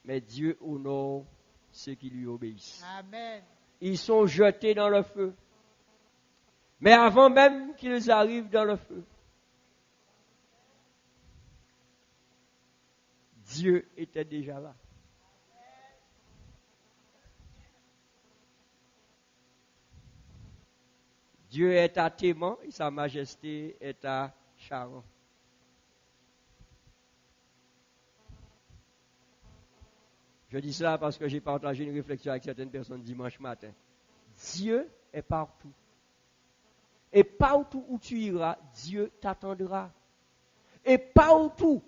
Speaker 1: Mais Dieu honore ceux qui lui obéissent.
Speaker 2: Amen.
Speaker 1: ils sont jetés dans le feu. Mais avant même qu'ils arrivent dans le feu, Dieu était déjà là. Dieu est à Théman et sa majesté est à Charon. Je dis cela parce que j'ai partagé une réflexion avec certaines personnes dimanche matin. Dieu est partout. Et partout où tu iras, Dieu t'attendra. Et partout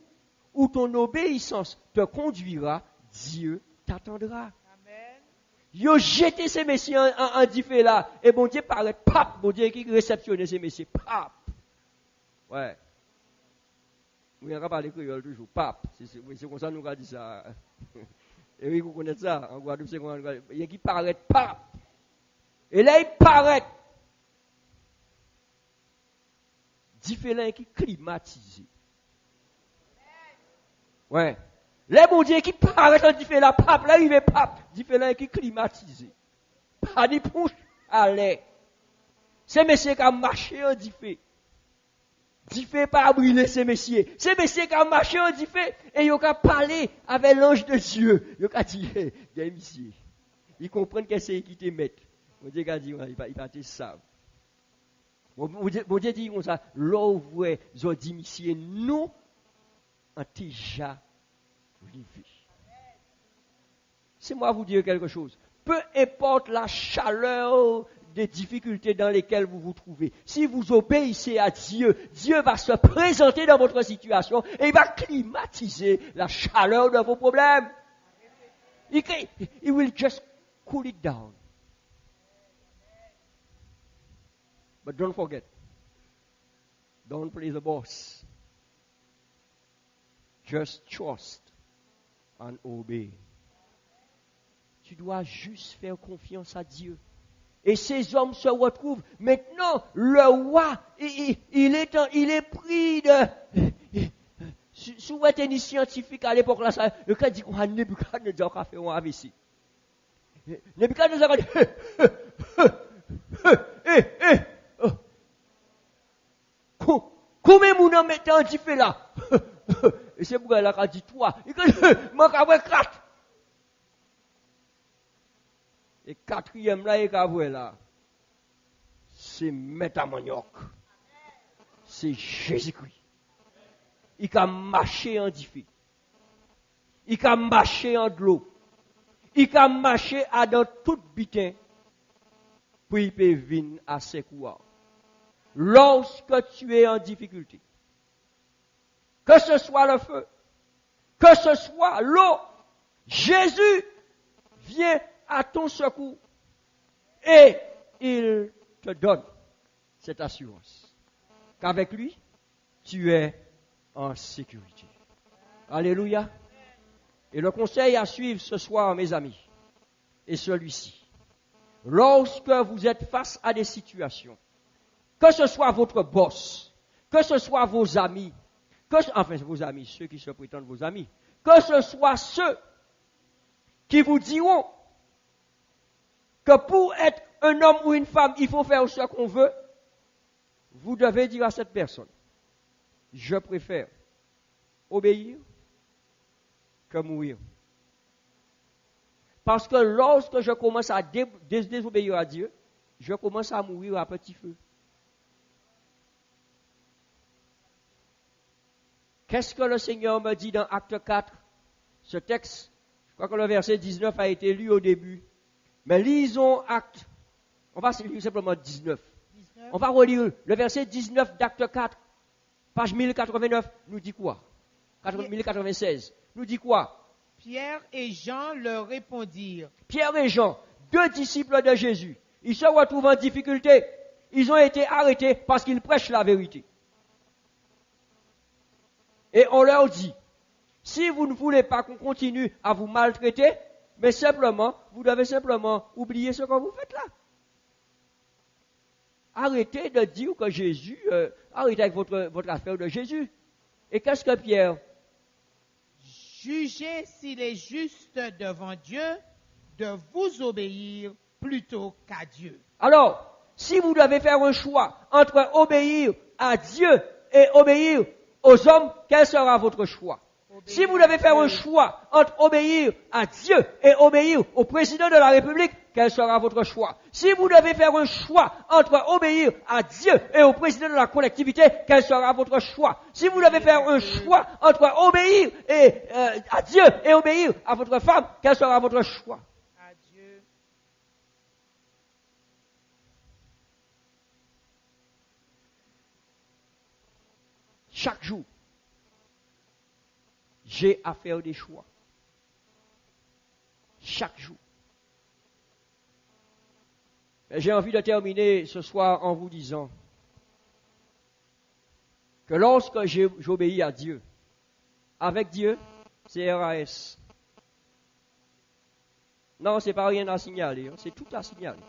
Speaker 1: où ton obéissance te conduira, Dieu t'attendra.
Speaker 2: Amen.
Speaker 1: Yo jeté ces messieurs en diffé là, et bon Dieu paraît, pap, bon Dieu qui réceptionne ces messieurs, pap. Ouais. Vous n'avez pas parlé créole toujours, pap. C'est comme ça nous avons dit ça. Et oui, vous connaissez ça, en Guadeloupe, c'est comme ça. Il y a qui paraît, pap. Et là, il paraît. Différents qui climatisé. Ouais. Les bon Dieu qui paraît en différents, pape, là il est pape. Différents qui climatisé. Pas ni pour aller. Ces messieurs qui ont marché en diffé. Diffé pas brûler ces messieurs. Ces messieurs qui ont marché en diffé et ils ont parlé avec l'ange de Dieu. Ils ont dit, bien messieurs. Ils comprennent que c'est qui te met. Bon Dieu a dit, il va te savent. Bon Dieu dit comme ça, l'ouvre, ils ont dit, monsieur, nous, on déjà livré. C'est moi vous dire quelque chose. Peu importe la chaleur des difficultés dans lesquelles vous vous trouvez, si vous obéissez à Dieu, Dieu va se présenter dans votre situation et il va climatiser la chaleur de vos problèmes. He will just cool it down. But don't forget, don't play the boss. Just trust and obey. Tu dois juste faire confiance à Dieu. Et ces hommes se retrouvent. Maintenant, le roi, il est pris de... Sous une scientifique à l'époque, là, le cas dit qu'on a Nebuchadnezzar qui a fait un AVC. Nebuchadnezzar a dit... Combien de gens mettent en diffé là? Et c'est pour elle qui a dit 3. Il a dit, moi, j'ai 4. Et quatrième là, il a vu là. C'est Métamaniok. C'est Jésus-Christ. Il a marché en diffé. Il a marché en de l'eau. Il a marché dans tout bitin. Puis il peut venir à ses coups. Lorsque tu es en difficulté, que ce soit le feu, que ce soit l'eau, Jésus vient à ton secours et il te donne cette assurance qu'avec lui, tu es en sécurité. Alléluia. Et le conseil à suivre ce soir, mes amis, est celui-ci. Lorsque vous êtes face à des situations, que ce soit votre boss, que ce soit vos amis, vos amis, ceux qui se prétendent vos amis, que ce soit ceux qui vous diront que pour être un homme ou une femme, il faut faire ce qu'on veut, vous devez dire à cette personne, je préfère obéir que mourir. Parce que lorsque je commence à désobéir à Dieu, je commence à mourir à petit feu. Qu'est-ce que le Seigneur me dit dans Acte 4? Ce texte, je crois que le verset 19 a été lu au début. Mais lisons Acte. On va lire simplement 19. On va relire le verset 19 d'Acte 4, page 1089, nous dit quoi? 1096, nous dit quoi?
Speaker 2: Pierre et Jean leur répondirent.
Speaker 1: Pierre et Jean, 2 disciples de Jésus, ils se retrouvent en difficulté. Ils ont été arrêtés parce qu'ils prêchent la vérité. Et on leur dit, si vous ne voulez pas qu'on continue à vous maltraiter, mais simplement, vous devez simplement oublier ce que vous faites là. Arrêtez de dire que Jésus, arrêtez avec votre affaire de Jésus. Et qu'est-ce que Pierre?
Speaker 2: Jugez s'il est juste devant Dieu de vous obéir plutôt qu'à Dieu.
Speaker 1: Alors, si vous devez faire un choix entre obéir à Dieu et obéir aux hommes, quel sera votre choix? Si vous devez faire un choix entre obéir à Dieu et obéir au président de la République, quel sera votre choix? Si vous devez faire un choix entre obéir à Dieu et au président de la collectivité, quel sera votre choix? Si vous devez faire un choix entre obéir à Dieu et obéir à votre femme, quel sera votre choix?
Speaker 2: À Dieu.
Speaker 1: Chaque jour, j'ai à faire des choix. Chaque jour. Mais j'ai envie de terminer ce soir en vous disant que lorsque j'obéis à Dieu, avec Dieu, c'est RAS. Non, c'est pas rien à signaler, c'est tout à signaler.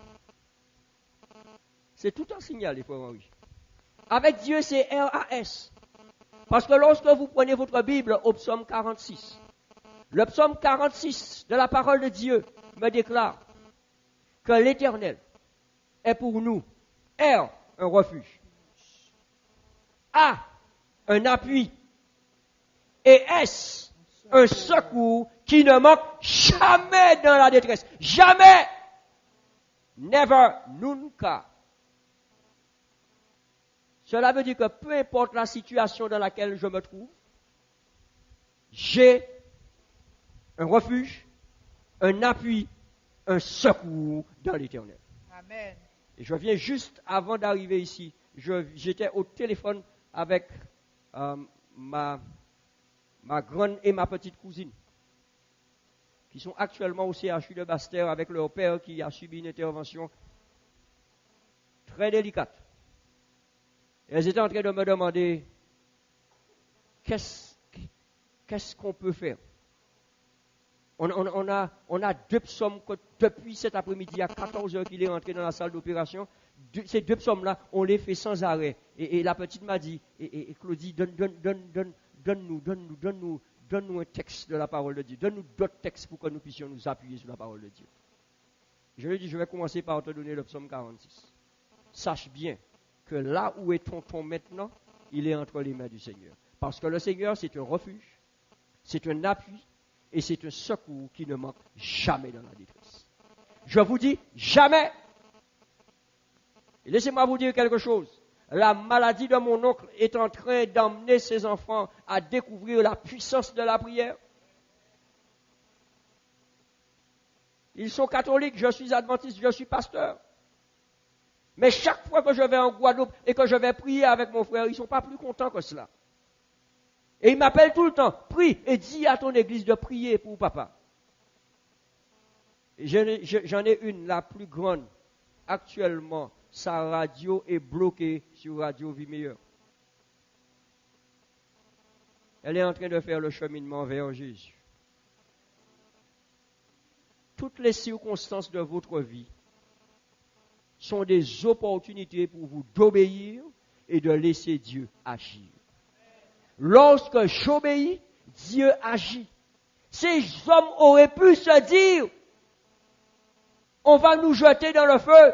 Speaker 1: C'est tout à signaler, frère Henri. Avec Dieu, c'est RAS. Parce que lorsque vous prenez votre Bible au psaume 46, le psaume 46 de la parole de Dieu me déclare que l'Éternel est pour nous, R, un refuge, A, un appui, et S, un secours qui ne manque jamais dans la détresse. Jamais! Never, nunca. Cela veut dire que peu importe la situation dans laquelle je me trouve, j'ai un refuge, un appui, un secours dans l'Éternel.
Speaker 2: Amen.
Speaker 1: Et je viens juste avant d'arriver ici, j'étais au téléphone avec ma grande et ma petite cousine, qui sont actuellement au CHU de Basse-Terre avec leur père qui a subi une intervention très délicate. Elles étaient en train de me demander qu'est-ce qu'on peut faire. On a deux psaumes que depuis cet après-midi à 14 heures qu'il est rentré dans la salle d'opération. Ces deux psaumes-là, on les fait sans arrêt. Et la petite m'a dit, et Claudie, donne-nous un texte de la parole de Dieu. Donne-nous d'autres textes pour que nous puissions nous appuyer sur la parole de Dieu. Je lui ai dit, je vais commencer par te donner le psaume 46. Sache bien que là où est ton maintenant, il est entre les mains du Seigneur. Parce que le Seigneur, c'est un refuge, c'est un appui et c'est un secours qui ne manque jamais dans la détresse. Je vous dis jamais. Et laissez-moi vous dire quelque chose. La maladie de mon oncle est en train d'emmener ses enfants à découvrir la puissance de la prière. Ils sont catholiques, je suis adventiste, je suis pasteur. Mais chaque fois que je vais en Guadeloupe et que je vais prier avec mon frère, ils ne sont pas plus contents que cela. Et ils m'appellent tout le temps, prie et dis à ton église de prier pour papa. J'en ai une, la plus grande. Actuellement, sa radio est bloquée sur Radio Vie Meilleure. Elle est en train de faire le cheminement vers Jésus. Toutes les circonstances de votre vie sont des opportunités pour vous d'obéir et de laisser Dieu agir. Lorsque j'obéis, Dieu agit. Ces hommes auraient pu se dire, on va nous jeter dans le feu.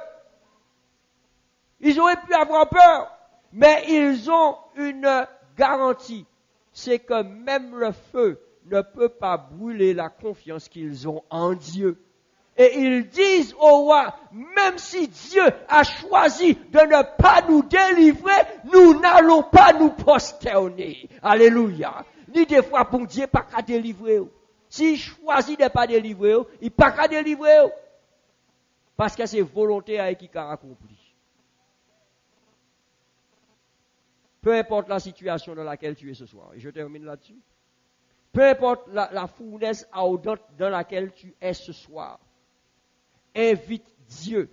Speaker 1: Ils auraient pu avoir peur, mais ils ont une garantie. C'est que même le feu ne peut pas brûler la confiance qu'ils ont en Dieu. Et ils disent au roi, même si Dieu a choisi de ne pas nous délivrer, nous n'allons pas nous prosterner. Alléluia. Ni des fois pour Dieu pas qu'à délivrer. S'il choisit de ne pas délivrer, il pas qu'à délivrer. Parce que c'est volonté à qui a accompli. Peu importe la situation dans laquelle tu es ce soir. Et je termine là-dessus. Peu importe la fournaise ardente dans laquelle tu es ce soir. Invite Dieu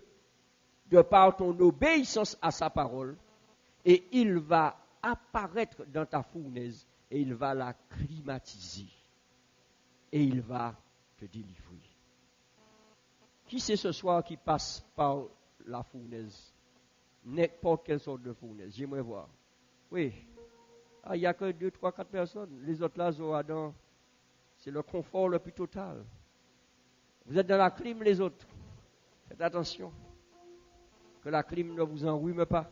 Speaker 1: de par ton obéissance à sa parole et il va apparaître dans ta fournaise et il va la climatiser et il va te délivrer. Qui c'est ce soir qui passe par la fournaise? N'importe quelle sorte de fournaise. J'aimerais voir. Oui. Il n'y a que 2, 3, 4 personnes. Les autres là, Zoradan, c'est le confort le plus total. Vous êtes dans la clim, les autres. Faites attention que la clim ne vous enrhume pas.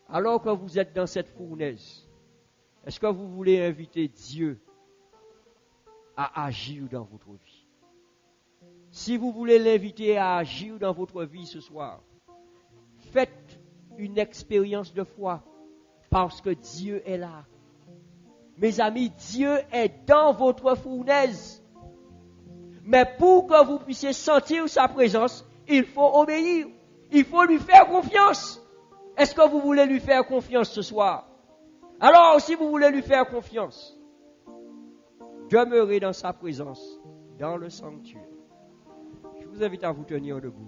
Speaker 1: Alors que vous êtes dans cette fournaise, est-ce que vous voulez inviter Dieu à agir dans votre vie? Si vous voulez l'inviter à agir dans votre vie ce soir, faites une expérience de foi parce que Dieu est là. Mes amis, Dieu est dans votre fournaise. Mais pour que vous puissiez sentir sa présence, il faut obéir. Il faut lui faire confiance. Est-ce que vous voulez lui faire confiance ce soir? Alors, si vous voulez lui faire confiance, demeurez dans sa présence, dans le sanctuaire. Je vous invite à vous tenir debout.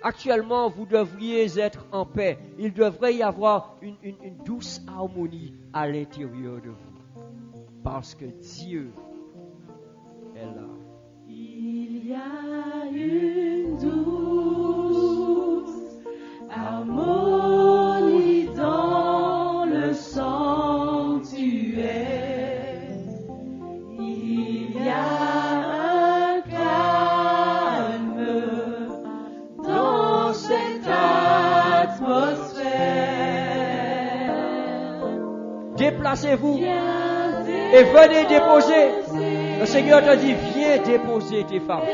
Speaker 1: Actuellement, vous devriez être en paix. Il devrait y avoir une douce harmonie à l'intérieur de vous. Parce que Dieu est là.
Speaker 3: Il y a une douce harmonie dans le sanctuaire. Il y a un calme dans cette atmosphère.
Speaker 1: Déplacez-vous et venez déposer. Le Seigneur te dit, viens déposer tes fardeaux.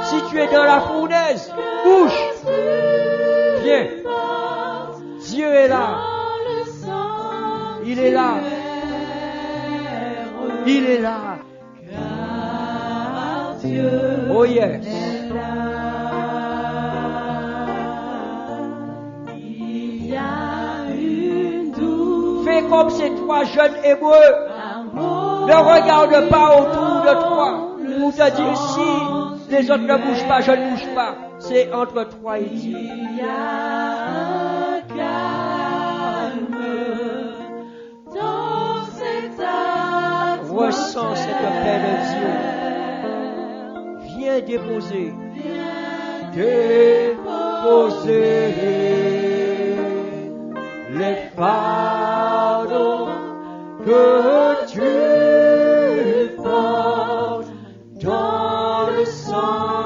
Speaker 1: Si tu es dans la fournaise, bouge. Viens. Dieu est là. Il est là. Il est là. Oh yes. Fais comme ces trois jeunes Hébreux. Ne regarde pas autour de toi pour te dire si les autres ne bougent pas, je ne bouge pas. C'est entre toi et Dieu.
Speaker 3: Il y a un calme dans cette atmosphère.
Speaker 1: Ressens cette paix de Dieu. Viens déposer. Déposer les fardeaux que tu portes dans le sanctuaire,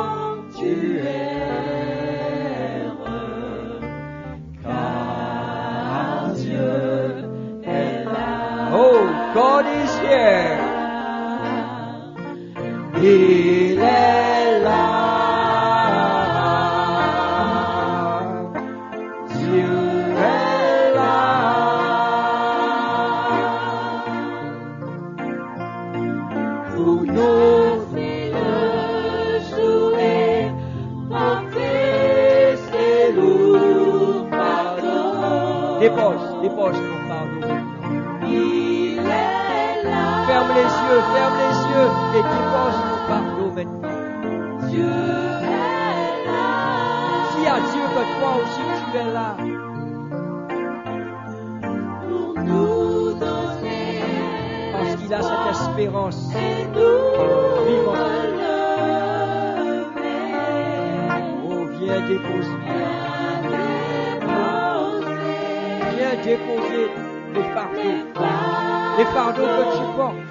Speaker 1: car Dieu est là. Oh, God is here. Il est là. Dieu est là. Pour nous,
Speaker 3: C'est le jour et porter ses lourds fardeaux.
Speaker 1: dépose ton fardeau.
Speaker 3: Il est là.
Speaker 1: Ferme les yeux et dépose ton fardeau maintenant.
Speaker 3: Dieu est là.
Speaker 1: Dis à Dieu que toi aussi tu es là.
Speaker 3: Pour nous donner
Speaker 1: Parce qu'il a cette espérance
Speaker 3: et nous
Speaker 1: vivante.
Speaker 3: relever.
Speaker 1: Oh, viens déposer. Viens déposer les fardeaux que tu portes.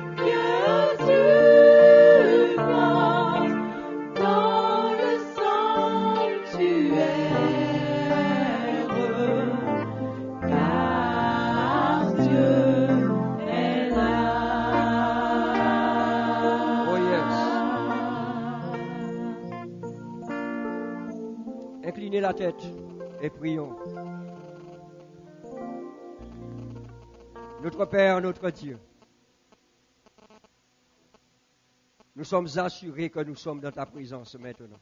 Speaker 3: Dans le sanctuaire, car Dieu est là.
Speaker 1: Oh yes. Inclinez la tête et prions. Notre Père, notre Dieu, nous sommes assurés que nous sommes dans ta présence maintenant.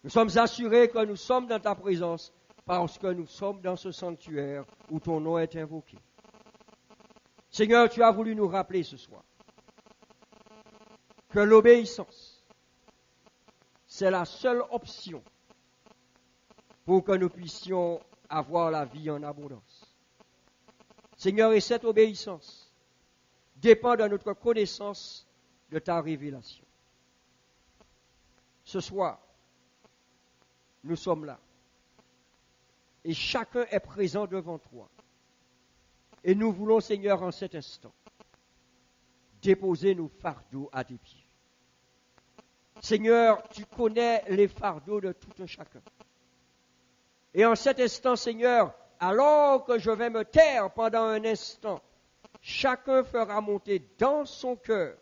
Speaker 1: Nous sommes assurés que nous sommes dans ta présence parce que nous sommes dans ce sanctuaire où ton nom est invoqué. Seigneur, tu as voulu nous rappeler ce soir que l'obéissance, c'est la seule option pour que nous puissions avoir la vie en abondance. Seigneur, et cette obéissance dépend de notre connaissance de ta révélation. Ce soir, nous sommes là et chacun est présent devant toi. Et nous voulons, Seigneur, en cet instant, déposer nos fardeaux à tes pieds. Seigneur, tu connais les fardeaux de tout un chacun. Et en cet instant, Seigneur, alors que je vais me taire pendant un instant, chacun fera monter dans son cœur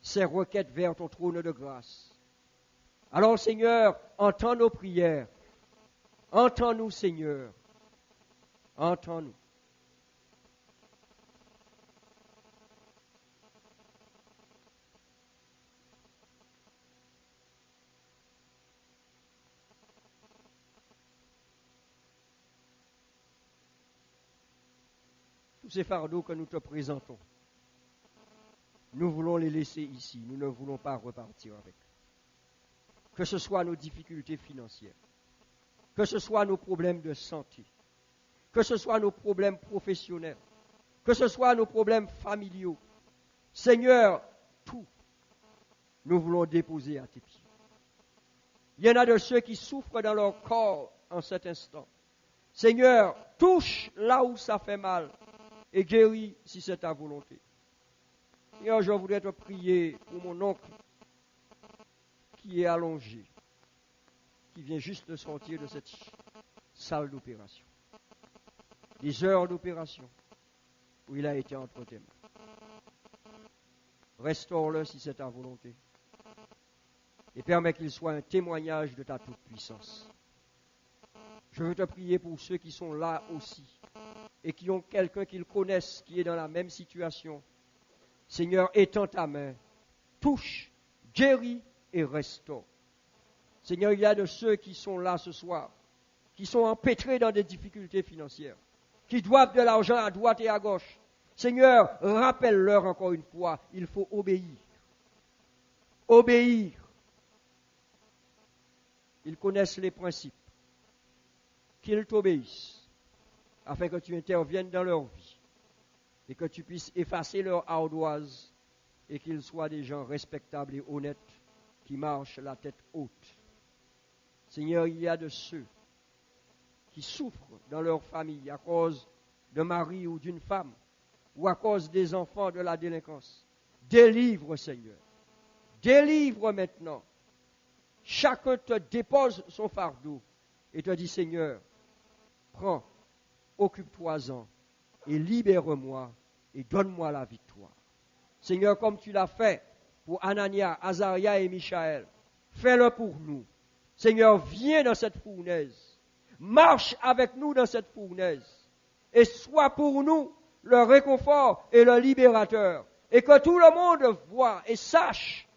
Speaker 1: ses requêtes vers ton trône de grâce. Alors, Seigneur, entends nos prières. Entends-nous, Seigneur. Entends-nous. Tous ces fardeaux que nous te présentons, nous voulons les laisser ici. Nous ne voulons pas repartir avec. Que ce soit nos difficultés financières, que ce soit nos problèmes de santé, que ce soit nos problèmes professionnels, que ce soit nos problèmes familiaux. Seigneur, tout, nous voulons déposer à tes pieds. Il y en a de ceux qui souffrent dans leur corps en cet instant. Seigneur, touche là où ça fait mal et guéris si c'est ta volonté. Seigneur, je voudrais te prier pour mon oncle qui est allongé, qui vient juste de sortir de cette salle d'opération. Des heures d'opération où il a été entre tes mains. Restaure-le si c'est ta volonté. Et permets qu'il soit un témoignage de ta toute-puissance. Je veux te prier pour ceux qui sont là aussi et qui ont quelqu'un qu'ils connaissent qui est dans la même situation. Seigneur, étends ta main, touche, guéris et restaure. Seigneur, il y a de ceux qui sont là ce soir, qui sont empêtrés dans des difficultés financières, qui doivent de l'argent à droite et à gauche. Seigneur, rappelle-leur encore une fois, il faut obéir. Obéir. Ils connaissent les principes. Qu'ils t'obéissent, afin que tu interviennes dans leur vie et que tu puisses effacer leur ardoise et qu'ils soient des gens respectables et honnêtes qui marchent la tête haute. Seigneur, il y a de ceux qui souffrent dans leur famille à cause d'un mari ou d'une femme ou à cause des enfants de la délinquance. Délivre, Seigneur. Délivre maintenant. Chacun te dépose son fardeau et te dit, Seigneur, prends, occupe-toi-en et libère-moi et donne-moi la victoire. Seigneur, comme tu l'as fait pour Anania, Azaria et Michaël, fais-le pour nous. Seigneur, viens dans cette fournaise. Marche avec nous dans cette fournaise. Et sois pour nous le réconfort et le libérateur. Et que tout le monde voit et sache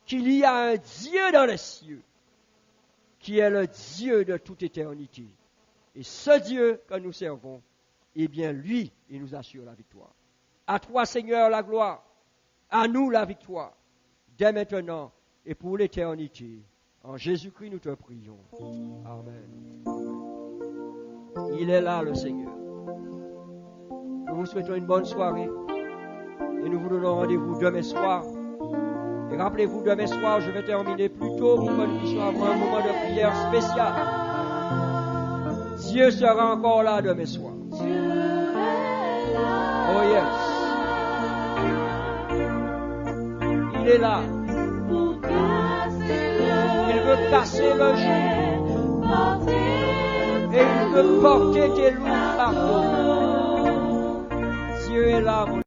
Speaker 1: qu'il y a un Dieu dans les cieux qui est le Dieu de toute éternité. Et ce Dieu que nous servons, eh bien lui, il nous assure la victoire. À toi, Seigneur, la gloire. À nous, la victoire. Dès maintenant et pour l'éternité. En Jésus-Christ, nous te prions. Amen. Il est là, le Seigneur. Nous vous souhaitons une bonne soirée. Et nous vous donnons rendez-vous demain soir. Et rappelez-vous, demain soir, je vais terminer plus tôt pour que nous puissions avoir un moment de prière spécial. Dieu sera encore là demain soir. Oh yes. Il est là. Il veut casser le joug. Et il veut porter tes lourds fardeaux. Dieu est là, mon